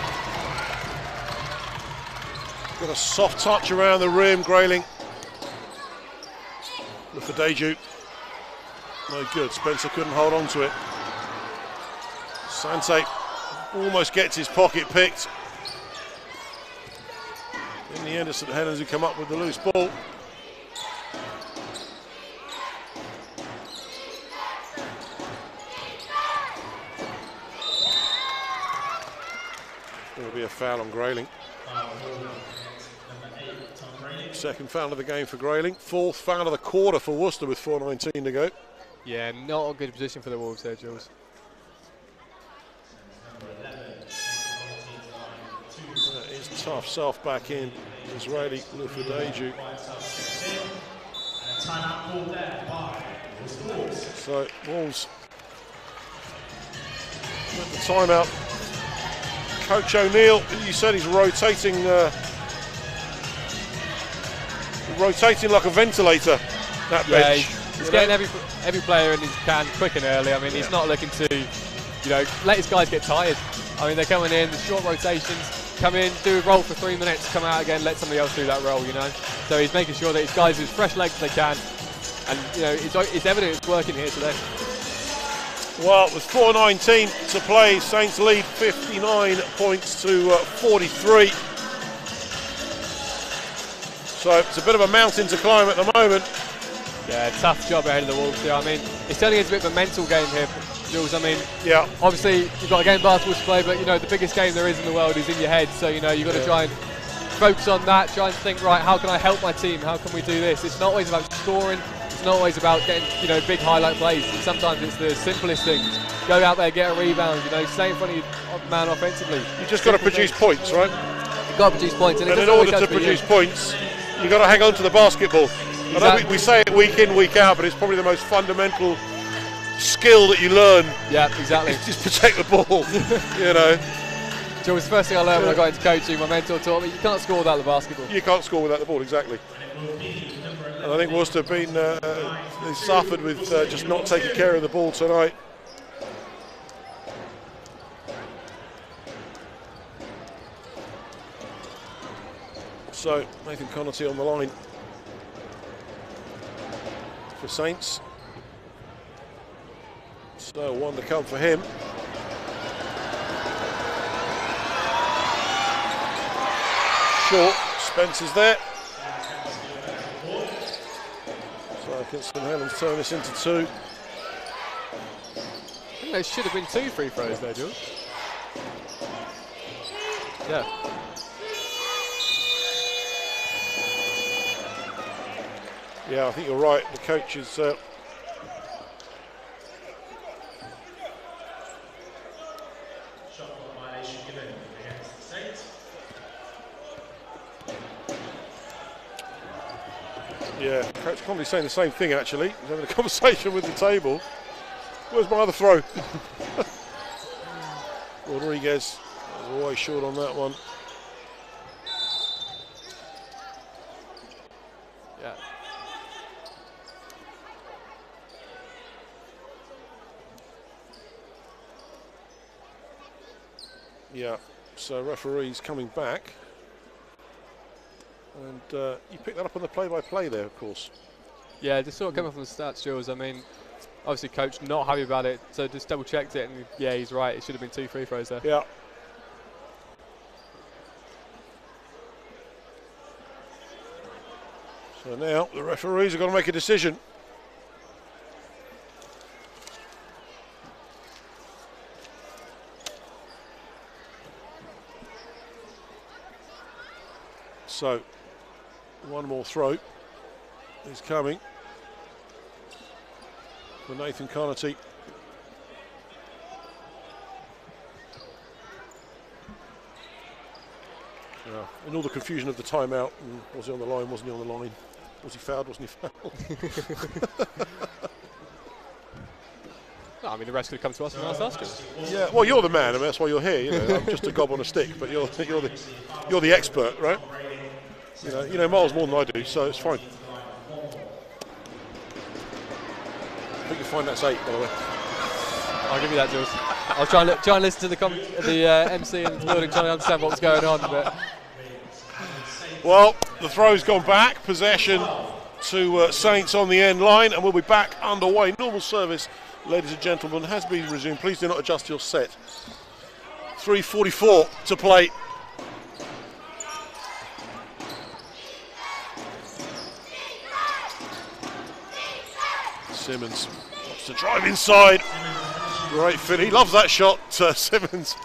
Got a soft touch around the rim, Grayling. Lipideju. No good, Spencer couldn't hold on to it. Sante almost gets his pocket picked. In the end, it's St Helens who come up with the loose ball. There'll be a foul on Grayling. Second foul of the game for Grayling. Fourth foul of the quarter for Worcester with 4:19 to go. Yeah, not a good position for the Wolves there, Jules. That is tough. Self back in. Israeli Lufadeju. So Wolves with the timeout. Coach O'Neill, you said he's rotating like a ventilator, that bench. He's getting every player in his can quick and early. I mean, he's not looking to, let his guys get tired. I mean, they're coming in, the short rotations, come in, do a roll for 3 minutes, come out again, let somebody else do that roll, So he's making sure that his guys are as fresh legs as they can. And, it's evident it's working here today. Well, with 4:19 to play, Saints lead 59 points to 43. So it's a bit of a mountain to climb at the moment. Yeah, tough job ahead of the Wolves here. I mean, it's turning into a bit of a mental game here, Jules. I mean, yeah. Obviously you've got a game of basketball to play, but the biggest game there is in the world is in your head. So you've got to try and focus on that. Try and think, right, how can I help my team? How can we do this? It's not always about scoring. It's not always about getting big highlight plays. Sometimes it's the simplest things. Go out there, get a rebound. Stay in front of your man offensively. You just got to produce points, right? You've got to produce points, and in order to produce points, you've got to hang on to the basketball. Exactly. I know we say it week in, week out, but it's probably the most fundamental skill that you learn. Yeah, exactly. Just protect the ball, So it was the first thing I learned when I got into coaching. My mentor taught me you can't score without the basketball. You can't score without the ball, exactly. And I think Worcester have been they suffered with just not taking care of the ball tonight. So Nathan Connaughton on the line for Saints. So one to come for him. Short, Spencer's there. So can St Helens turn this into two? I think there should have been 2 free throws there, George. Yeah. Yeah, I think you're right. The coach is yeah, Coach Conley's saying the same thing actually. He's having a conversation with the table. Where's my other throw? Rodriguez was always short on that one. Yeah. Yeah, so referee's coming back. And you picked that up on the play-by-play there, of course. Yeah, just sort of coming from the stats, Jules. I mean, obviously coach not happy about it, so just double-checked it, and yeah, he's right. It should have been 2 free throws there. Yeah. So now the referees are going to make a decision. So one more throw is coming for Nathan Connaughton. And all the confusion of the timeout, and was he on the line, wasn't he on the line? Was he fouled, wasn't he fouled? No, I mean, the rest could have come to us and asked us. Yeah, well, you're the man, I mean, that's why you're here. I'm just a gob on a stick, but you're the expert, right? You know miles more than I do, so it's fine. I think you'll find that's 8, by the way. I'll give you that, Jules. I'll try and listen to the MC in the building, trying to understand what's going on. But well, the throw's gone back. Possession to Saints on the end line, and we'll be back underway. Normal service, ladies and gentlemen, has been resumed. Please do not adjust your set. 3:44 to play. Simmons wants to drive inside. Great fit. He loves that shot, Simmons.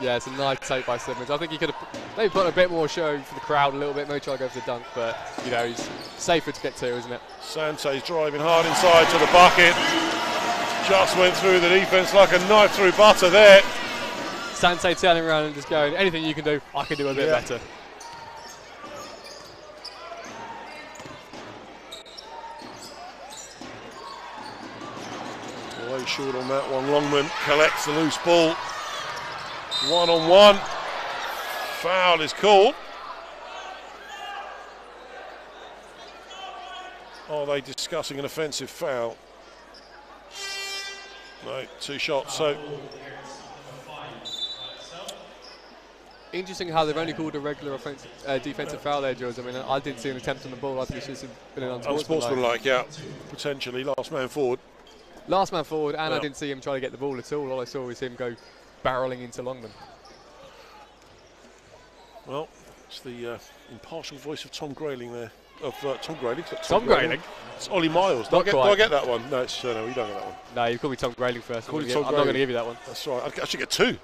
Yeah, it's a nice take by Simmons. I think he could have maybe put a bit more show for the crowd a little bit, maybe try to go for the dunk, but, you know, he's safer to get to, isn't it? Sante's driving hard inside to the bucket. Just went through the defence like a knife through butter there. Sante turning around and just going, anything you can do, I can do a bit better. Way short on that one. Longman collects the loose ball. 1-on-1. Foul is called. Are they discussing an offensive foul? No, 2 shots. So interesting how they've only called a regular defensive foul there, Jules. I mean, I didn't see an attempt on the ball. I think it's just been an unsportsmanlike, yeah, potentially last man forward. Last man forward, and I didn't see him try to get the ball at all. All I saw was him go barreling into Longman. Well, it's the impartial voice of Tom Grayling there. Tom Grayling. Tom Grayling? It's Ollie Miles. Do I get that one? No, no, you don't get that one. No, you call me Tom Grayling first. I'm not Grayling. going to give you that one. That's right. I should get 2.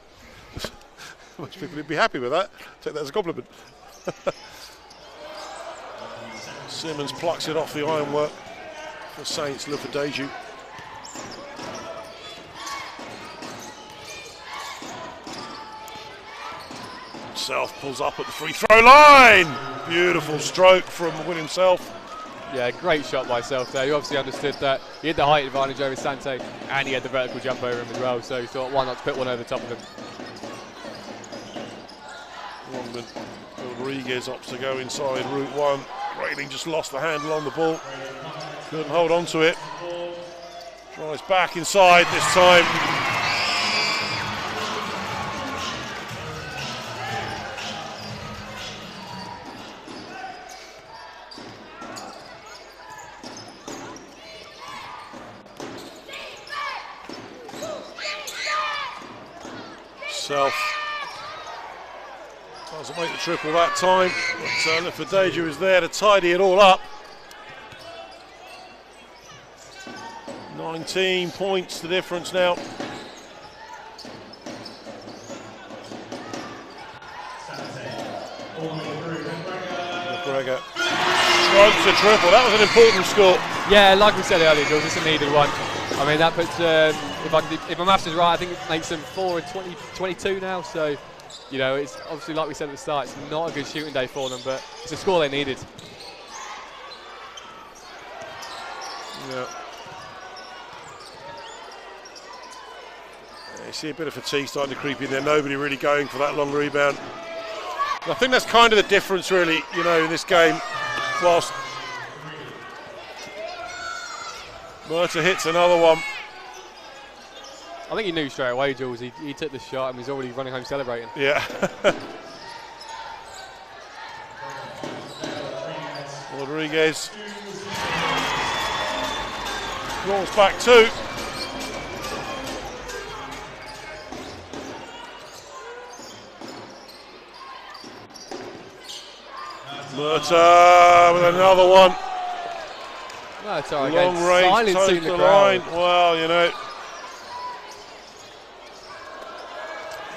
Most people would be happy with that. Take that as a compliment. Simmons plucks it off the ironwork for Saints. Look for Deju. Self pulls up at the free throw line. Beautiful stroke from William Self. Yeah, great shot by Self there. He obviously understood that he had the height advantage over Sante, and he had the vertical jump over him as well. So he thought, why not put one over the top of him? Rodriguez opts to go inside route 1. Grayling just lost the handle on the ball. Couldn't hold on to it. Drives back inside this time. Self doesn't make the triple that time, but Lefadeju is there to tidy it all up. 19 points the difference now. McGregor strokes a triple. That was an important score. Yeah, like we said earlier, George, it's a needed one. I mean, that puts, if my maths is right, I think it makes them 4 and 22 now. So, you know, it's obviously, like we said at the start, it's not a good shooting day for them, but it's a score they needed. Yeah. You see a bit of fatigue starting to creep in there. Nobody really going for that long rebound. And I think that's kind of the difference, really, you know, in this game. Whilst Murta hits another one. I think he knew straight away, Jules. He took the shot and was already running home celebrating. Yeah. Rodriguez rolls back 2. Murta with another one. No, it's all right. Long range, toes the line. Well, you know.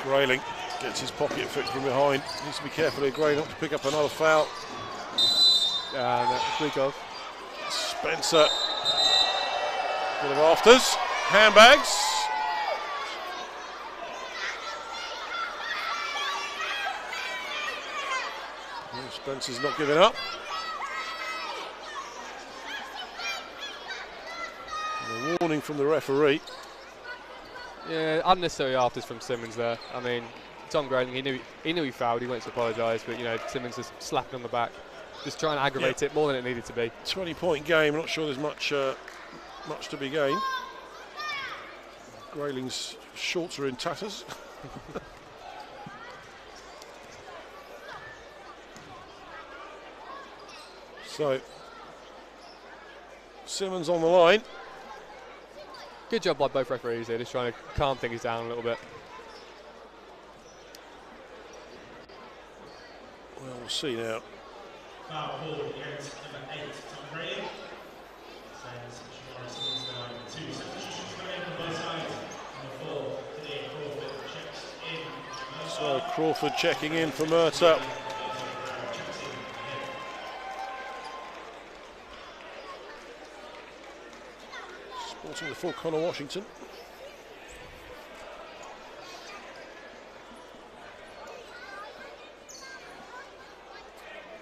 Grayling gets his pocket fixed from behind. Needs to be careful here, Grayling, not to pick up another foul. Fleek off. Spencer. Bit of afters. Handbags. Spencer's not giving up. And a warning from the referee. Yeah, unnecessary afters from Simmons there. I mean, Tom Grayling, he knew he fouled. He went to apologise, but you know, Simmons just slapped on the back, just trying to aggravate it more than it needed to be. 20-point game. Not sure there's much to be gained. Grayling's shorts are in tatters. So Simmons on the line. Good job by both referees here, just trying to calm things down a little bit. Well, we'll see now. Foul ball against number 8, Tom Grayling. Two substitutions coming in from both sides. Number 4, today Crawford checks in. So Crawford checking in for Murta. Sporting the full Connor Washington.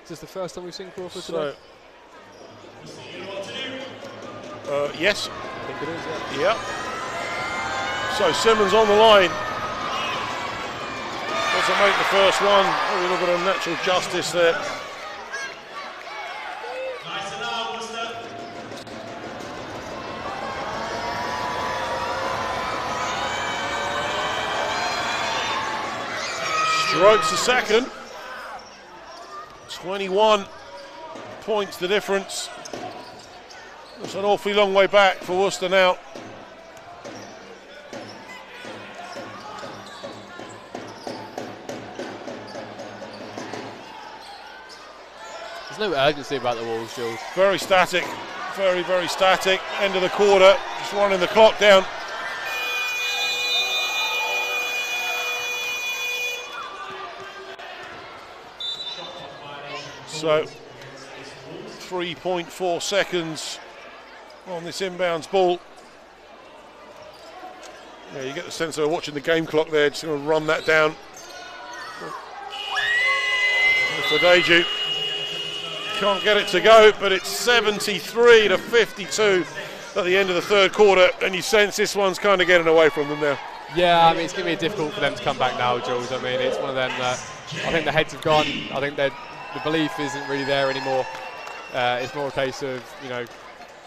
Is this the first time we've seen Crawford today? Yes. I think it is, yeah. Yep. So Simmons on the line. Doesn't make the first one. A little bit of natural justice there. Nice and out, Worcester. Strokes the second. 21 points the difference. It's an awfully long way back for Worcester now. There's no urgency about the Wolves, Jules. Very static, very, very static. End of the quarter, just running the clock down. So 3.4 seconds on this inbounds ball. Yeah, you get the sense of watching the game clock there, just going to run that down. For Deju. Can't get it to go, but it's 73 to 52 at the end of the third quarter, and you sense this one's kind of getting away from them now. Yeah, I mean, it's going to be difficult for them to come back now, Jules. I mean, it's one of them that I think the heads have gone. I think the belief isn't really there anymore. It's more a case of, you know,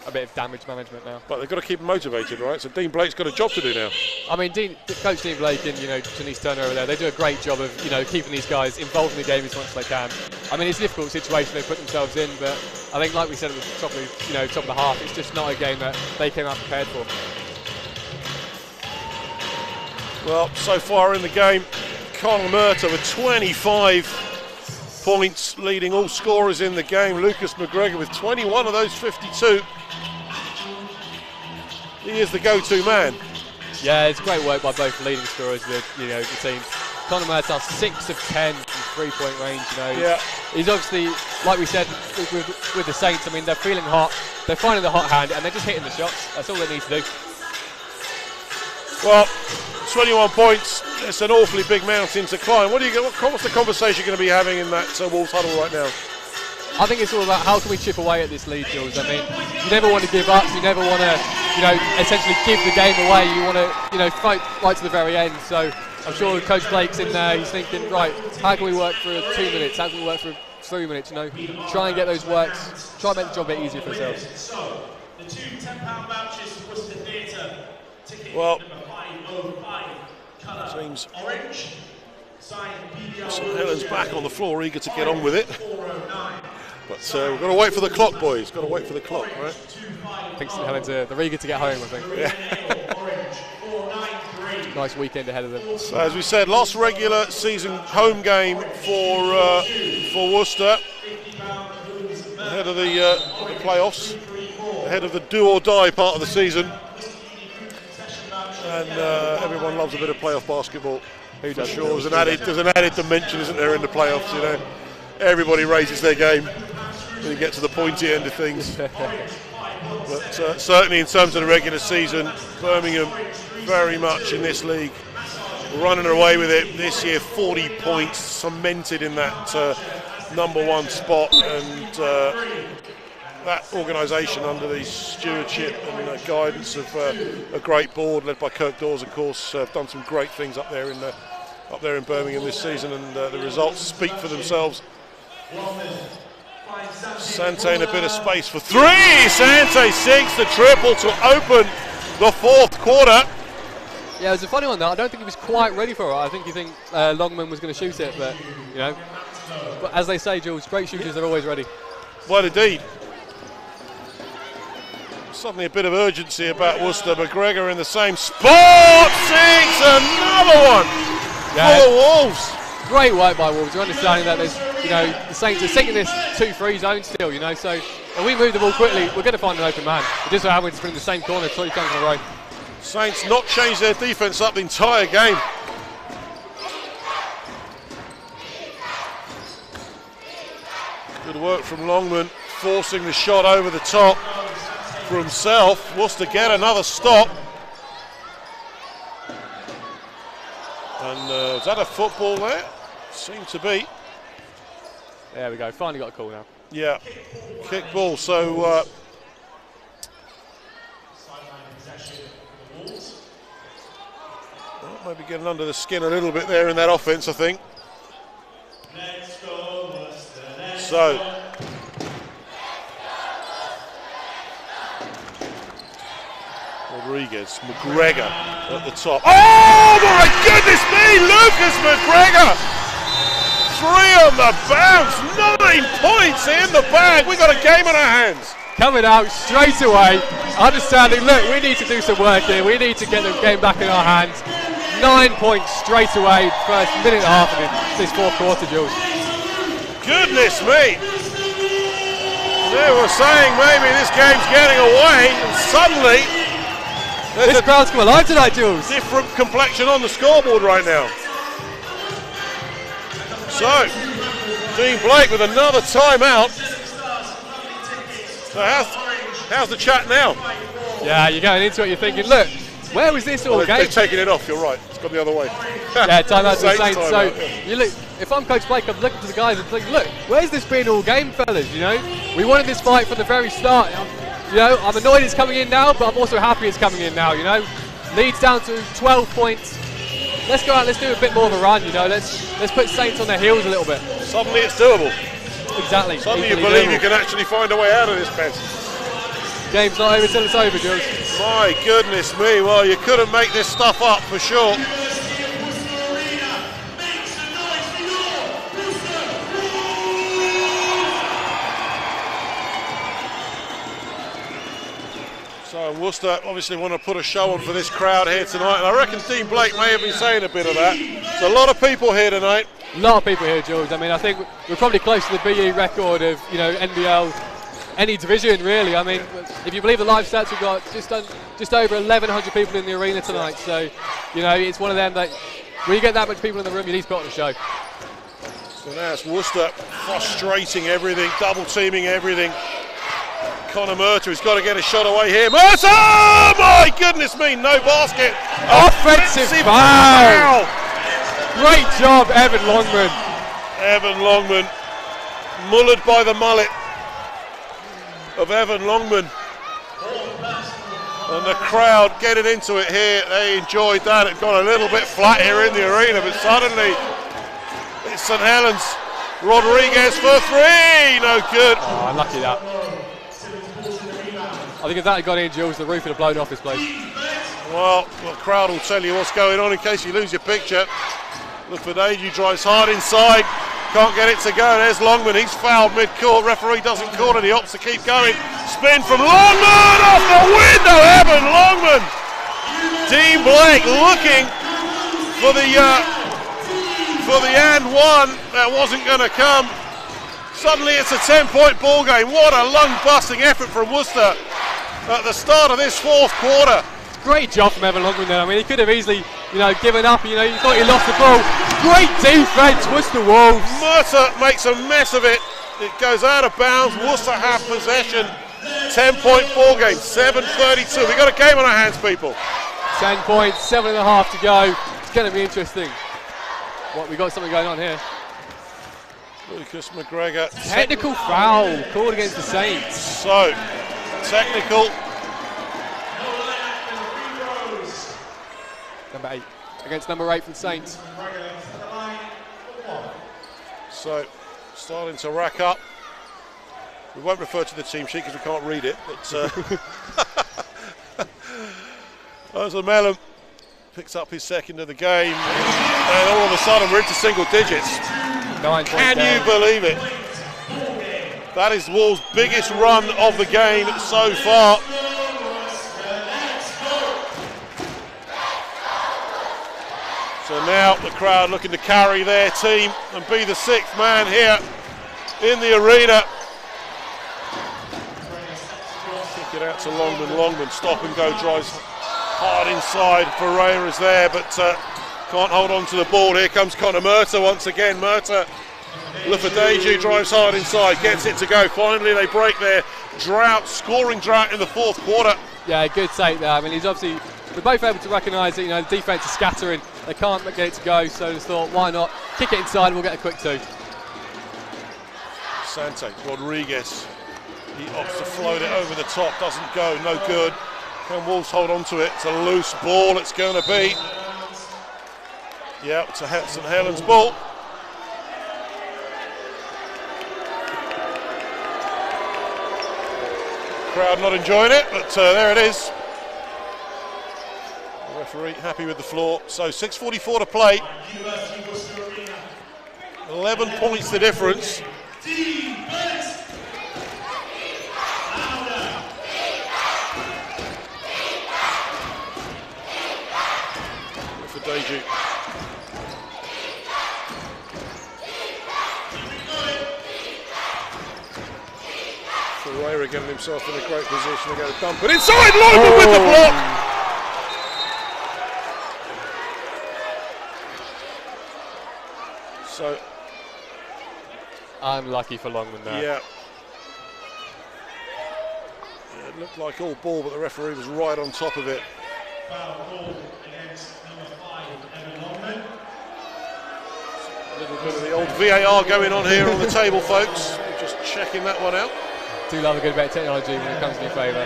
a bit of damage management now. But they've got to keep them motivated, right? So Dean Blake's got a job to do now. I mean, Coach Dean Blake and, you know, Janice Turner over there, they do a great job of, you know, keeping these guys involved in the game as much as they can. I mean, it's a difficult situation they put themselves in, but I think, like we said at the top of, top of the half, it's just not a game that they came out prepared for. Well, so far in the game, Connor Murta with 25 points, leading all scorers in the game. Lucas McGregor with 21 of those 52. He is the go-to man. Yeah, it's great work by both leading scorers of the team. Connor Murta 6 of 10 from three-point range. Yeah. He's obviously, like we said with the Saints. I mean, they're feeling hot. They're finding the hot hand, and they're just hitting the shots. That's all they need to do. Well, 21 points. It's an awfully big mountain to climb. What's the conversation you're going to be having in that Wolves huddle right now? I think it's all about how can we chip away at this lead, Jules. I mean, you never want to give up. You never want to, essentially give the game away. You want to, fight right to the very end. So I'm sure Coach Blake's in there. He's thinking, right, how can we work for 2 minutes? How can we work for 3 minutes? Try and get those works. Try and make the job a bit easier for ourselves. So the two £10 vouchers to Worcester Theatre. Ticket well, number 505, colour seems orange. Signed BBL. So Helens back on the floor, eager to get on with it. 409. But we've got to wait for the clock, boys. Got to wait for the clock, right? I think St Helens they're eager to get home, I think. Yeah. Orange 493. Nice weekend ahead of them. So as we said, last regular season home game for Worcester, ahead of the playoffs, ahead of the do or die part of the season, and everyone loves a bit of playoff basketball. Who doesn't? Sure, there's an added dimension, isn't there, in the playoffs? Everybody raises their game when you get to the pointy end of things. But certainly in terms of the regular season, Birmingham very much in this league running away with it this year. 40 points cemented in that #1 spot, and that organisation under the stewardship and guidance of a great board led by Kirk Dawes, of course, have done some great things up there in Birmingham this season, and the results speak for themselves. Sante in a bit of space for three. Sante sinks the triple to open the fourth quarter. Yeah, it was a funny one though. I don't think he was quite ready for it. I think Longman was going to shoot it, but but as they say, Jules, great shooters are always ready. Well, indeed. Suddenly a bit of urgency about Worcester. McGregor in the same spot. Sinks another one for the Wolves. Great work by Wolves. You're understanding that there's, the Saints are sinking this 2-3 zone still, so if we move the ball quickly, we're going to find an open man. It just so happens to bring the same corner 3 times in a row. Saints not changed their defence up the entire game. Good work from Longman, forcing the shot over the top for himself. Worcester get another stop. And is that a football there? Seemed to be. There we go, finally got a call now. Yeah, kick ball. So maybe getting under the skin a little bit there in that offense, I think. So Rodriguez, McGregor at the top. Oh my goodness me, Lucas McGregor! 3 on the bounce, 9 points in the bag. We got a game on our hands. Coming out straight away, understanding, look, we need to do some work here. We need to get the game back in our hands. 9 points straight away, first minute and a half of this fourth quarter, Jules. Goodness me. They were saying maybe this game's getting away, and suddenly this crowd's come alive tonight, Jules. Different complexion on the scoreboard right now. So, Dean Blake with another timeout. So how's the chat now? Yeah, you're going into it, you're thinking, look, where was this all game? They've taken it off, you're right. It's gone the other way. Yeah, timeout to the Saints. So, yeah. you look, if I'm Coach Blake, I'm looking to the guys and thinking, look, where's this been all game, fellas, you know? We wanted this fight from the very start. You know, I'm annoyed it's coming in now, but I'm also happy it's coming in now, you know? Leads down to 12 points. Let's go out, let's do a bit more of a run, you know? Let's put Saints on their heels a little bit. Suddenly it's doable. Exactly. Suddenly you believe you can actually find a way out of this mess. Game's not over till it's over, Jules. My goodness me, well, you couldn't make this stuff up for sure. So Worcester obviously want to put a show on for this crowd here tonight, and I reckon Dean Blake may have been saying a bit of that. There's a lot of people here tonight. A lot of people here, George. I mean, I think we're probably close to the BE record of, you know, NBL, any division really. I mean, if you believe the live stats, we've got just over 1,100 people in the arena tonight. So, you know, it's one of them that when you get that much people in the room, you need to put on a show. So now it's Worcester frustrating everything, double teaming everything. Connor Murta has got to get a shot away here. Murta! Oh my goodness me, no basket. Offensive foul! Great job, Evan Longman. Evan Longman, mullered by the mullet of Evan Longman. And the crowd getting into it here, they enjoyed that. It got a little bit flat here in the arena, but suddenly it's St Helens. Rodriguez for 3, no good. Oh, unlucky that. I think if that had gone in, Jules, the roof would have blown off this place. Well, the crowd will tell you what's going on in case you lose your picture. Look for Deji, drives hard inside, can't get it to go. There's Longman, he's fouled mid-court. Referee doesn't call it, he opts to keep going. Spin from Longman, off the window, Evan Longman. Dean Blake looking for the and one that wasn't going to come. Suddenly it's a 10-point ball game. What a lung-busting effort from Worcester at the start of this fourth quarter. Great job from Evan Longman there. I mean, he could have easily, you know, given up. You know, you thought he lost the ball. Great defense, Worcester Wolves. Murta makes a mess of it. It goes out of bounds. Worcester have possession. 10-point ball game, 7:32. We got a game on our hands, people. 10 points, 7.5 to go. It's going to be interesting. What, we got something going on here. Lucas McGregor. Technical foul called against the Saints. So, technical. Number 8 against number 8 from Saints. So, starting to rack up. We won't refer to the team sheet because we can't read it. But Ozil Mellon picks up his second of the game, and all of a sudden we're into single digits. 9 points Can down. you believe it? That is Wolves' biggest run of the game so far. So now the crowd looking to carry their team and be the sixth man here in the arena. Kick it out to Longman. Longman, stop and go, drives hard inside. Ferreira's there, but can't hold on to the ball. Here comes Connor Murta once again. Murta Lufadeju drives hard inside, gets it to go. Finally, they break their scoring drought in the fourth quarter. Yeah, good take there. I mean, he's obviously, we're both able to recognise that, the defence is scattering. They can't get it to go, so they thought, why not kick it inside and we'll get a quick two. Sante Rodriguez, he opts to float it over the top, doesn't go, no good. Can Wolves hold on to it? It's a loose ball, it's going to be. Yeah, it's a St Helens ball. Crowd not enjoying it, but there it is. The referee happy with the floor. So 6:44 to play. University of Worcester Arena. 11 points the difference. For Deju. Ferreira getting himself in a great position to go dump it inside. Lyman with the block. So unlucky for Longman there. yeah, it looked like all ball, but the referee was right on top of it. Foul call against number 5, Evan Longman. A little bit of the old VAR going on here on the table, folks. We're just checking that one out. Do love a good bit of technology when it comes in your favour.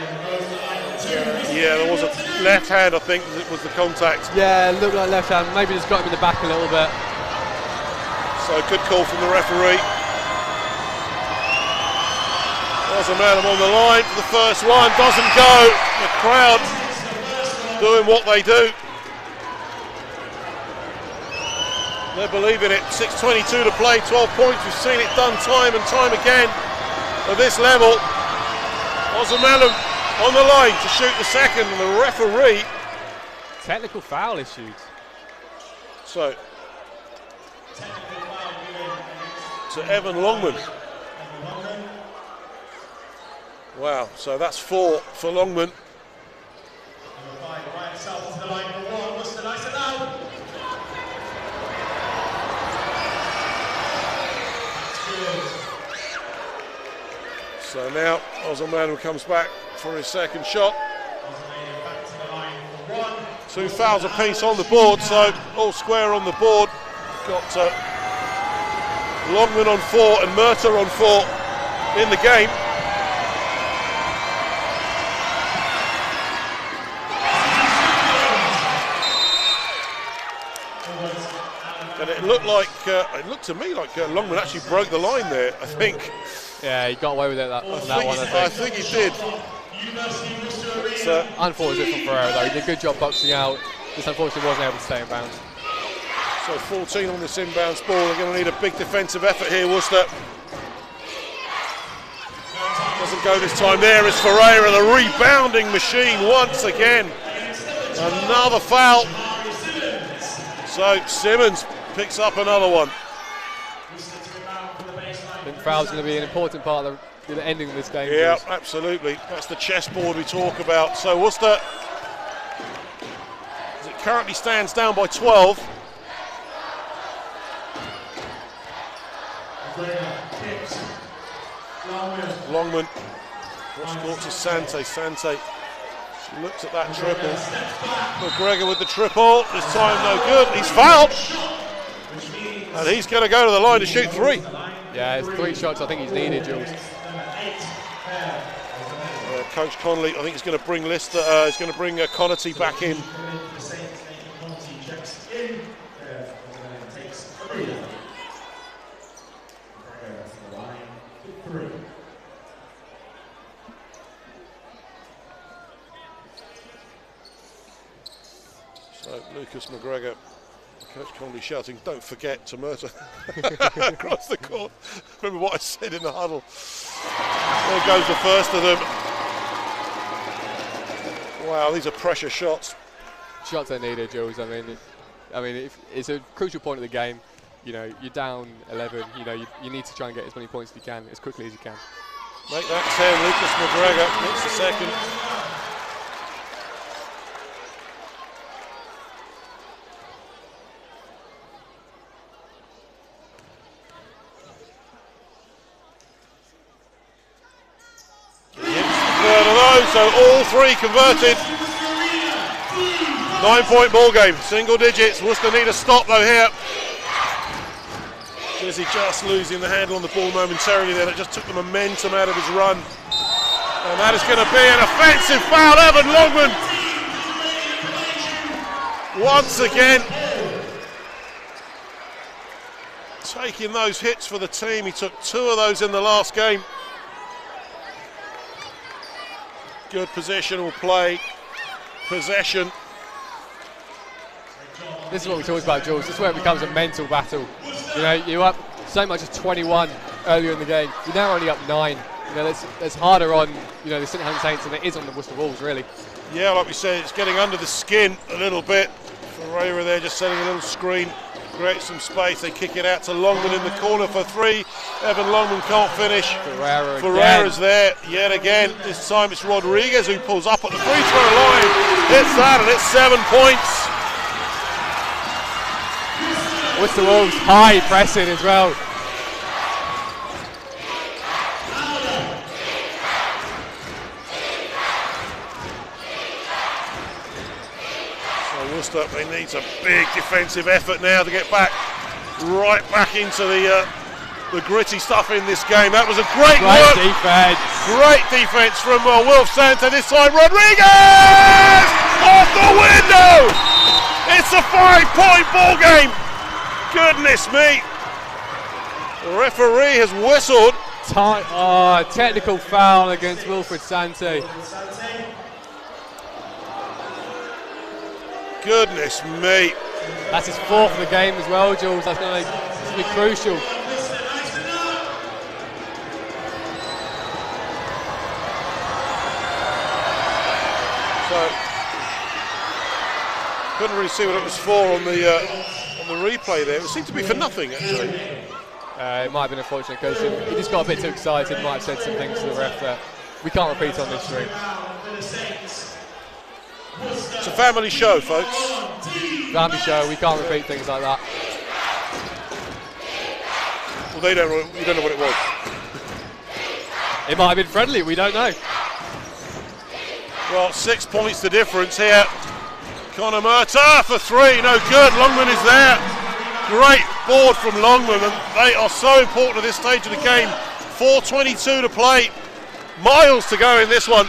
Yeah, there was a left hand, I think, that was the contact. Yeah, looked like left hand. Maybe just got him in the back a little bit. So good call from the referee. There's a man on the line for the first one. Doesn't go. The crowd doing what they do. They're believing it. 6:22 to play, 12 points. We've seen it done time and time again at this level. Ozamelum on the line to shoot the second, and the referee. Technical foul issued. So to Evan Longman. Wow, so that's 4 for Longman. Number 5, right itself to the line for 1. What's the nice allowed? That's good. So now Ozamelum comes back for his second shot. Ozamelum back to the line for 1. 2 fouls apiece on the board, so all square on the board. Got Longman on 4 and Murta on 4 in the game. And it looked to me like Longman actually broke the line there, I think. Yeah, he got away with it on that one, I think he did. It's, unfortunate from Ferreira though, he did a good job boxing out, just unfortunately wasn't able to stay in bounds. So 14 on this inbounds ball, they're going to need a big defensive effort here, Worcester. Doesn't go this time, there is Ferreira, the rebounding machine once again. Another foul. So Simmons picks up another one. I think foul's going to be an important part of the ending of this game. Yeah, absolutely. That's the chessboard we talk about. So Worcester, as it currently stands down by 12. Longman cross court to Sante. Sante looks at that triple. McGregor with the triple. This time no good. He's fouled. And he's going to go to the line to shoot 3. Yeah, it's 3 shots I think he's needed, Jules. Coach Connolly, I think he's going to bring Lister. He's going to bring Connaughton back in. So Lucas McGregor, Coach Connolly shouting, "Don't forget to Murta," across the court. Remember what I said in the huddle. There goes the first of them. Wow, these are pressure shots. Shots they needed, Jules. I mean, it's a crucial point of the game. You know, you're down 11. You know, you need to try and get as many points as you can, as quickly as you can. Make that 10. Lucas McGregor gets the second. So all three converted. 9-point ball game, single digits. Worcester need a stop though here. Dizzy just losing the handle on the ball momentarily there. It just took the momentum out of his run. And that is going to be an offensive foul. Evan Longman once again taking those hits for the team. He took 2 of those in the last game. Good positional play, possession. This is what we talked about, Jules. This is where it becomes a mental battle. You know, you're up so much as 21 earlier in the game. You're now only up 9. You know, that's harder on, you know, the St Helens Saints than it is on the Worcester Wolves, really. Yeah, like we said, it's getting under the skin a little bit. Ferreira there just setting a little screen, creates some space. They kick it out to Longman in the corner for 3. Evan Longman can't finish. Ferreira's there yet again. This time it's Rodriguez who pulls up at the free throw line. Hits that and it's 7 points. Worcester Wolves high pressing as well. So Worcester, they need a big defensive effort now to get right back into the gritty stuff in this game. That was a great work. Defense. Great defense from Wilf Santa. This time Rodriguez off the window. It's a 5-point ball game. Goodness me. The referee has whistled. Technical foul against Wilfred Sante. Goodness me. That's his 4th of the game as well, Jules. That's going to be crucial. So, couldn't really see what it was for on the replay there. It seemed to be for nothing, actually. It might have been unfortunate because he just got a bit too excited. Might have said some things to the ref that we can't repeat on this stream. It's a family show, folks. Family show. We can't repeat things like that. Well, you don't know what it was. It might have been friendly. We don't know. Well, 6 points the difference here. Connor Murtagh for 3, no good. Longman is there. Great board from Longman, and they are so important at this stage of the game. 4:22 to play. Miles to go in this one.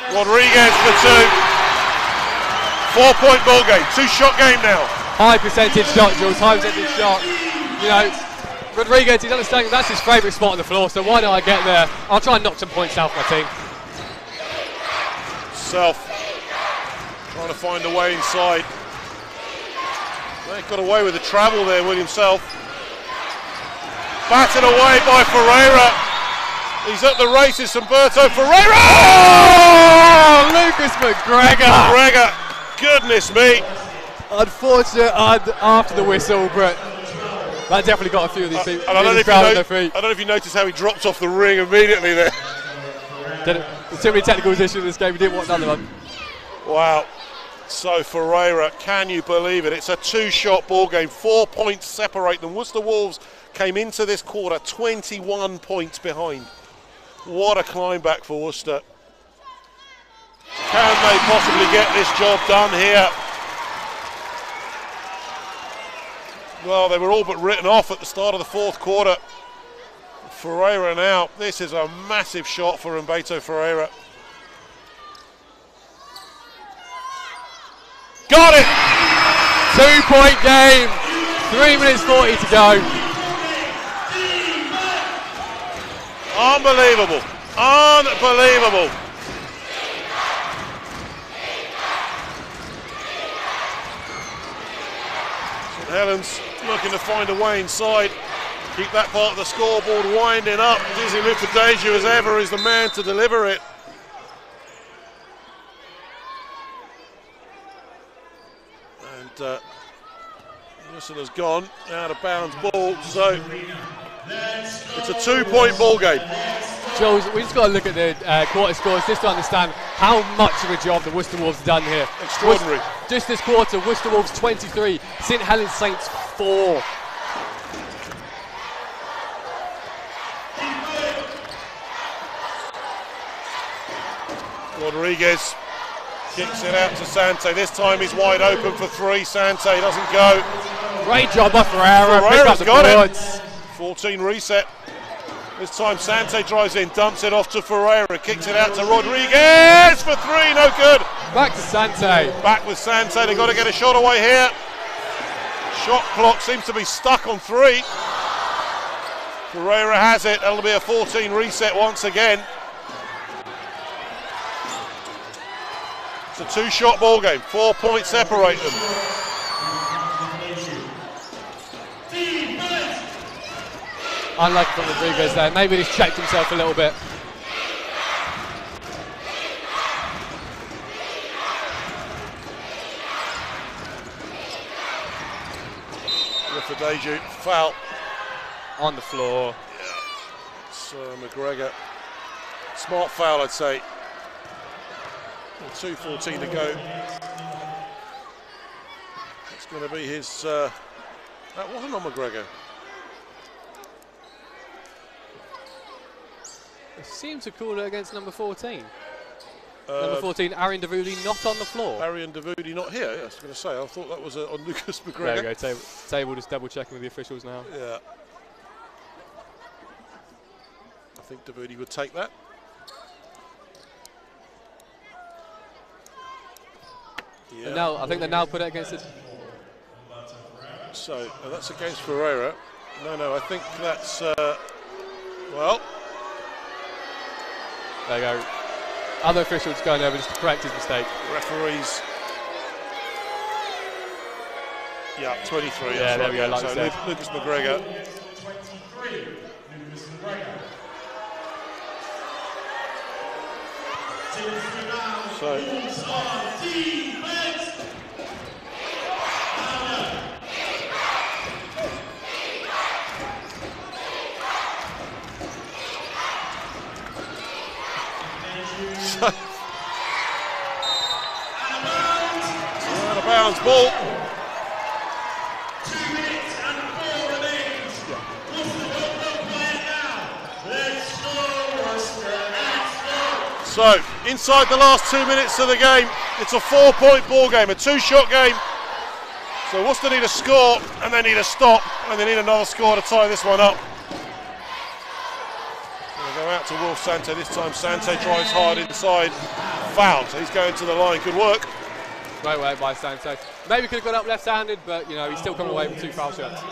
Rodriguez for 2. 4-point ball game. 2-shot game now. High percentage shot, Jules. High percentage shot. You know, Rodriguez, he's understanding that's his favourite spot on the floor, so why don't I get there? I'll try and knock some points out for my team. Self trying to find a way inside. They got away with the travel there, William Self. Batted away by Ferreira. He's at the races, Humberto Ferreira! Oh, Lucas McGregor! Goodness me. Unfortunate after the whistle, but that definitely got a few of these people I don't know on their feet. I don't know if you noticed how he dropped off the ring immediately there. There's too many technical issues in this game, we didn't want another one. Wow. So Ferreira, can you believe it? It's a 2-shot ball game. 4 points separate them. Worcester Wolves came into this quarter 21 points behind. What a climb back for Worcester. Can they possibly get this job done here? Well, they were all but written off at the start of the 4th quarter. Ferreira now. This is a massive shot for Humberto Ferreira. Got it! 2-point game. 3 minutes 40 to go. Unbelievable. Unbelievable. St Helens looking to find a way inside. Keep that part of the scoreboard winding up. Dizzy Lupadeja as ever is the man to deliver it. And Wilson has gone out of bounds ball, so it's a 2-point ball game. Jules, we just got to look at the quarter scores just to understand how much of a job the Worcester Wolves have done here. Extraordinary. Just this quarter, Worcester Wolves 23, St Helens Saints 4. Rodriguez kicks it out to Sante. This time he's wide open for three. Sante doesn't go. Great job by Ferreira. Ferreira's got it. 14 reset. This time Sante drives in, dumps it off to Ferreira, kicks it out to Rodriguez for three, no good. Back to Sante. Back with Sante, they've got to get a shot away here. Shot clock seems to be stuck on three. Ferreira has it, that'll be a 14 reset once again. It's a two-shot ball game, 4 points separate them. Unlucky from Rodriguez there. Maybe he's checked himself a little bit. Deju, foul. On the floor. Yeah. It's McGregor. Smart foul, I'd say. 2:14 to go. It's going to be his. That wasn't on McGregor. They seem to call it against number 14. Number 14, Arian Davudi, not on the floor. Arian Davudi not here, yes, I was going to say. I thought that was on Lucas McGregor. There we go, table just double checking with the officials now. Yeah. I think Davudi would take that. Yeah. And now, I think they now put it against it. So, that's against Ferreira. No, I think that's, well. There you go. Other officials going over just to correct his mistake. Referees. Yeah, 23. Yeah, there we go, like so Lucas McGregor. 23, Lucas McGregor. Out of bounds ball. 2 minutes and 4 remains. Worcester, don't go quiet now. Let's go, Worcester, let's go. So, inside the last 2 minutes of the game, it's a 4-point ball game, a two-shot game. So Worcester need a score, and they need a stop, and they need another score to tie this one up. Go out to Wolf Sante. This time Sante drives hard inside. Foul. So he's going to the line. Good work. Great work by Sante. Maybe could have got up left-handed, but you know he's still coming away with 2 foul shots.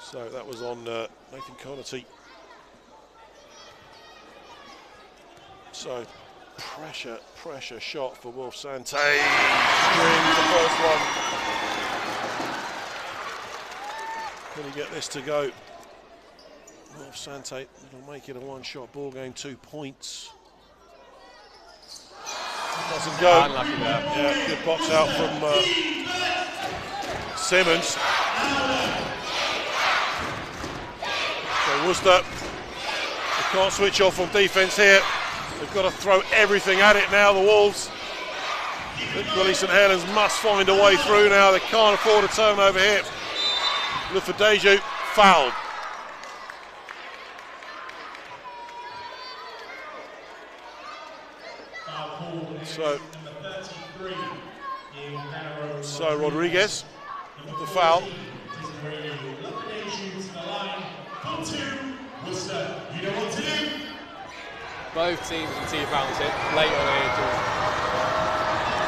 So that was on Nathan Carnety. So pressure shot for Wolf Sante. Strings the first one. Can he get this to go? Wolf Sante will make it a one-shot ball game, 2 points. Doesn't go. Unlucky there. Yeah, good box out from Simmons. So Worcester, they can't switch off on defence here. They've got to throw everything at it now, the Wolves. Equally, St Helens must find a way through now. They can't afford a turnover here. Look for Deju, fouled. So Rodriguez, the foul. Both teams can see a bounce hit late on edges.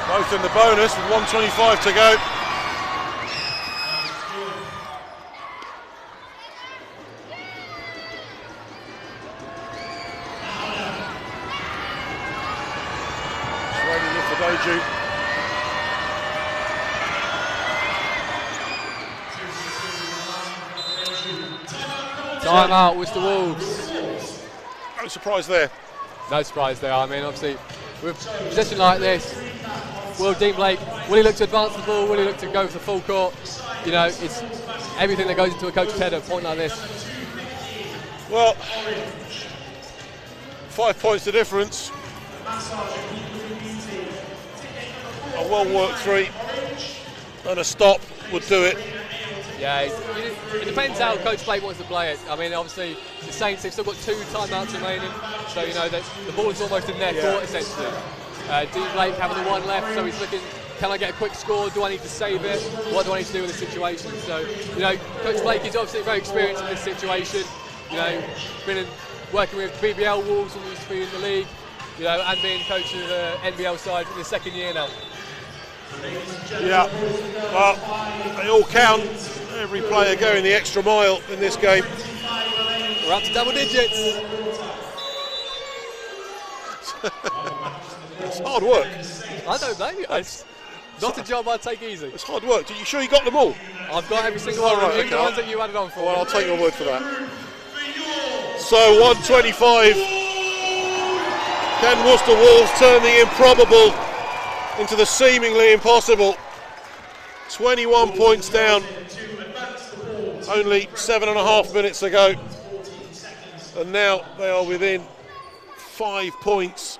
Both in the bonus with 1:25 to go. Ready look for Deju. Time out, Worcester Wolves. No surprise there. No surprise there. I mean, obviously, with a position like this, will Dean Blake, will he look to advance the ball? Will he look to go for the full court? You know, it's everything that goes into a coach's head at a point like this. Well, 5 points the difference. A well-worked three. and a stop would do it. Yeah, it depends how Coach Blake wants to play it. I mean, obviously, the Saints have still got 2 timeouts remaining, so you know the ball's almost in their court essentially. Dean Blake having the 1 left, so he's looking, can I get a quick score? Do I need to save it? What do I need to do in this situation? So, you know, Coach Blake is obviously very experienced in this situation. You know, working with BBL Wolves when he used to be in the league, you know, and being coach of the NBL side for the 2nd year now. Yeah, well, they all count. Every player going the extra mile in this game. We're up to double digits. It's hard work. I don't know. It's not a job I'd take easy. It's hard work. Are you sure you got them all? I've got every single one of them, even the ones that you added on for. Well, I'll take your word for that. So 125. Can Worcester Wolves turn the improbable into the seemingly impossible? 21 points down. Only 7.5 minutes ago. And now they are within 5 points.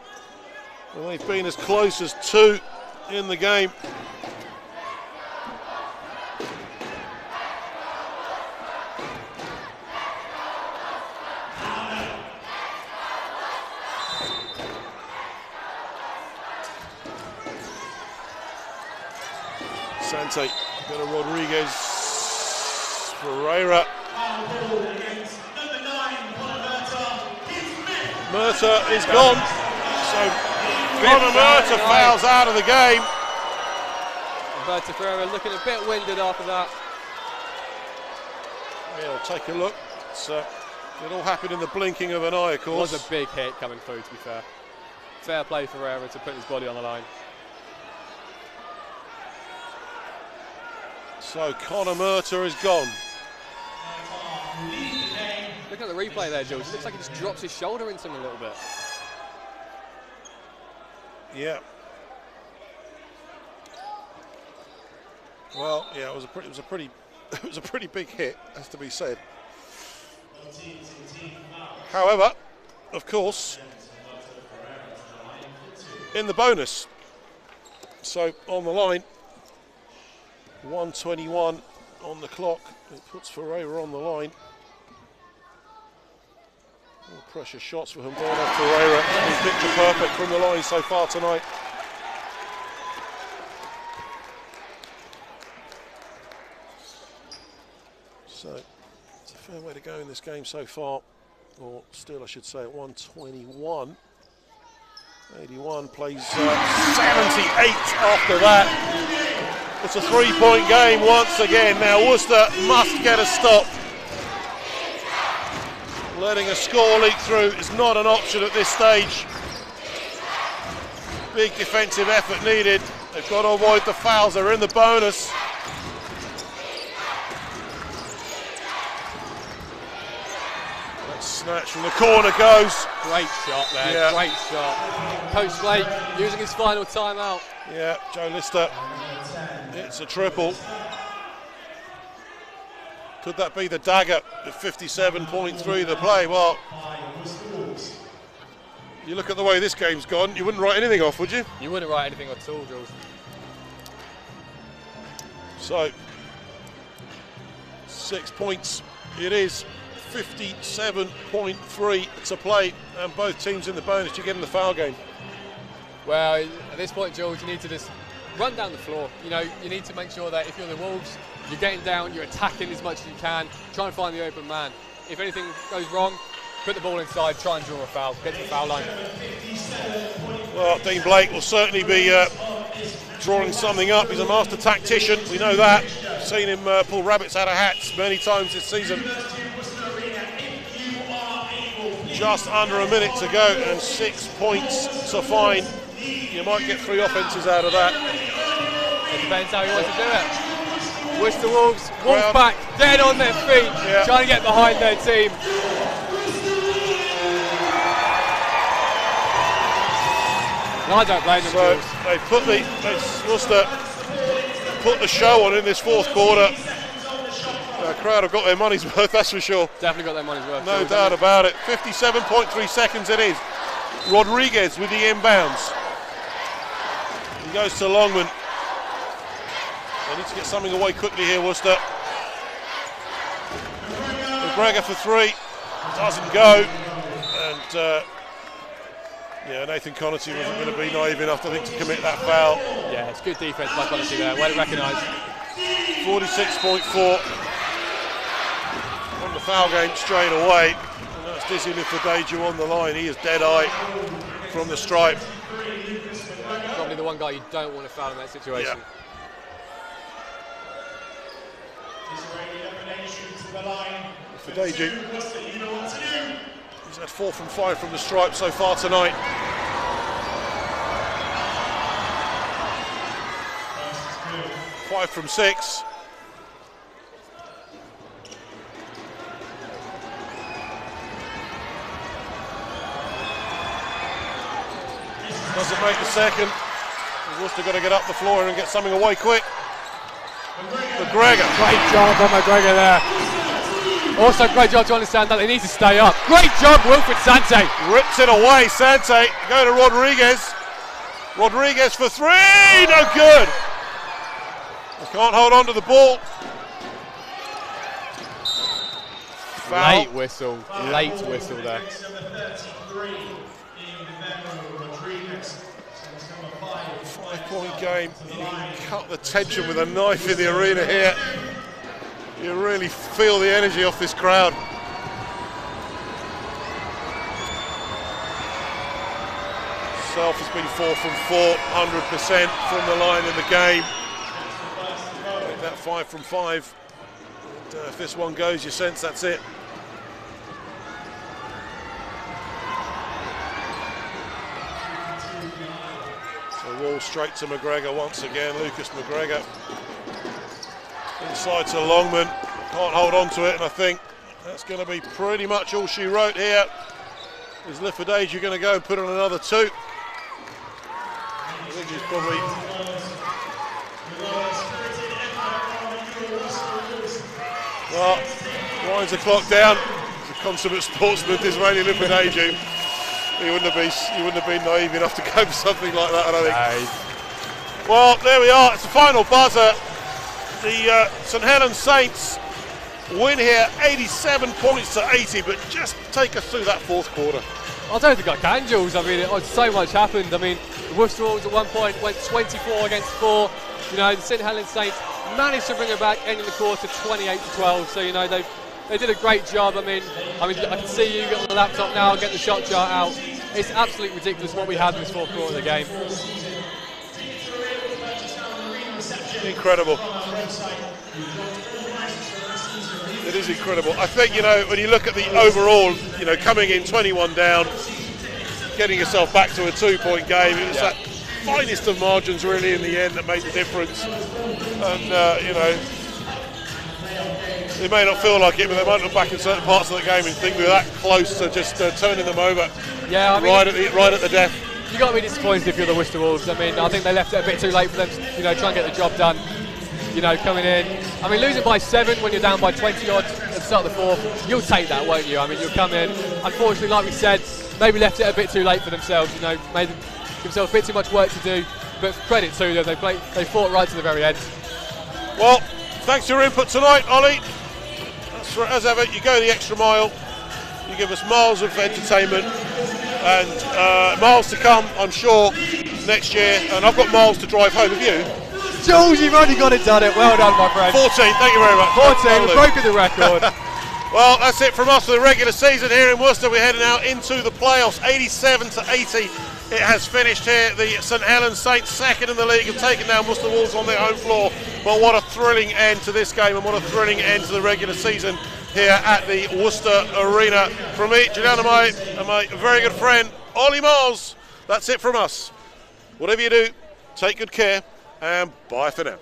And they've been as close as 2 in the game. Sante, got a Rodriguez, Ferreira. Murta is gone. So Connor Murta fouls out of the game. Roberto Ferreira looking a bit winded after that. Yeah, we'll take a look. It all happened in the blinking of an eye, of course. It was a big hit coming through, to be fair. Fair play for Ferreira to put his body on the line. So Connor Murta is gone. Look at the replay there, Jules. It looks like he just drops his shoulder into him a little bit. Yeah. Well, yeah, it was a pretty big hit, has to be said. However, of course, in the bonus. So on the line, 1:21 on the clock. It puts Ferreira on the line. All pressure shots for Humberto Ferreira. He's picture perfect from the line so far tonight. So it's a fair way to go in this game so far. Or still, I should say, at 1:21. 81 plays 78 after that. It's a 3-point game once again. Now Worcester must get a stop. Letting a score leak through is not an option at this stage. Big defensive effort needed. They've got to avoid the fouls. They're in the bonus. That snatch from the corner goes. Great shot there, yeah. Great shot. Coach Blake using his final timeout. Yeah, Joe Lister. It's a triple. Could that be the dagger at 57.3 the play? Well, you look at the way this game's gone, you wouldn't write anything off, would you? You wouldn't write anything at all, Jules. So, 6 points it is, 57.3 to play, and both teams in the bonus. You get in the foul game. Well, at this point, Jules, you need to just run down the floor. You know, you need to make sure that if you're the Wolves, you're getting down, you're attacking as much as you can, try and find the open man. If anything goes wrong, put the ball inside, try and draw a foul, get to the foul line. Well, Dean Blake will certainly be drawing something up. He's a master tactician, we know that. We've seen him pull rabbits out of hats many times this season. Just under a minute to go and 6 points to find. You might get 3 offences out of that. It depends how he wants to do it. Worcester Wolves, back, dead on their feet, yeah. Trying to get behind their team. And I don't blame them. So Worcester put the show on in this fourth quarter. The crowd have got their money's worth, that's for sure. Definitely got their money's worth. No doubt about it. 57.3 seconds it is. Rodriguez with the inbounds. He goes to Longman. They need to get something away quickly here, Worcester. McGregor for three. Doesn't go. And yeah, Nathan Connaughton wasn't going to be naive enough, I think, to commit that foul. Yeah, it's good defence by Connaughton there. Well recognised. 46.4 on the foul game straight away. And that's Dizzy Liffordaju on the line. He is dead-eye from the stripe. Probably the one guy you don't want to foul in that situation. Liffordaju. He's had 4 from 5 from the stripe so far tonight. Five from 6. Doesn't make the second. Worcester got to get up the floor and get something away quick. McGregor. Great job by McGregor there. Also great job to understand that they need to stay up. Great job, Wilfred Sante. Rips it away, Sante. Go to Rodriguez. Rodriguez for three, no good. They can't hold on to the ball. Foul. Late whistle there. 5-point game. You can cut the tension with a knife in the arena here. You really feel the energy off this crowd. Self has been 4 from 4, 100% from the line in the game. Make that 5 from 5. And, if this one goes, you sense that's it. So Wall straight to McGregor once again. Lucas McGregor. Inside to Longman, can't hold on to it, and I think that's going to be pretty much all she wrote here. Is Liffordaju going to go and put on another 2? I think he's probably... Well, winds the clock down. He's a consummate sportsman, Disraeli Liffordaju. He wouldn't have been naive enough to go for something like that, I don't think. Well, there we are, it's the final buzzer. The St Helens Saints win here 87 points to 80, but just take us through that fourth quarter. I don't think I can, Jules. I mean, so much happened. I mean, the Worcester Wolves at one point went 24 against 4. You know, the St Helens Saints managed to bring it back, ending the quarter 28-12. So, you know, they did a great job. I mean, I can see you get on the laptop now, get the shot chart out. It's absolutely ridiculous what we had in this fourth quarter of the game. Incredible. It is incredible. I think, you know, when you look at the overall, you know, coming in 21 down, getting yourself back to a 2-point game, it was that finest of margins really in the end that made the difference. And, you know, they may not feel like it, but they might look back in certain parts of the game and think we're that close to just turning them over. Yeah, I mean, right at the death. You got to be disappointed if you're the Worcester Wolves. I mean, I think they left it a bit too late for them to, you know, try and get the job done. You know, coming in. I mean, losing by 7 when you're down by 20 odd at the start of the fourth, you'll take that, won't you? I mean, you'll come in. Unfortunately, like we said, maybe left it a bit too late for themselves. You know, made themselves a bit too much work to do. But credit to them, they fought right to the very end. Well, thanks for your input tonight, Ollie. As ever, you go the extra mile. You give us miles of entertainment and miles to come, I'm sure, next year. And I've got miles to drive home. Have you? Jules, you've already got it done. Well done, my friend. 14, thank you very much. 14, we've broken the record. Well, that's it from us for the regular season here in Worcester. We're heading out into the playoffs, 87 to 80. It has finished here. The St Helens Saints, second in the league, have taken down Worcester Wolves on their home floor. But what a thrilling end to this game, and what a thrilling end to the regular season here at the Worcester Arena. From me, Julian, and my very good friend, Ollie Miles, that's it from us. Whatever you do, take good care, and bye for now.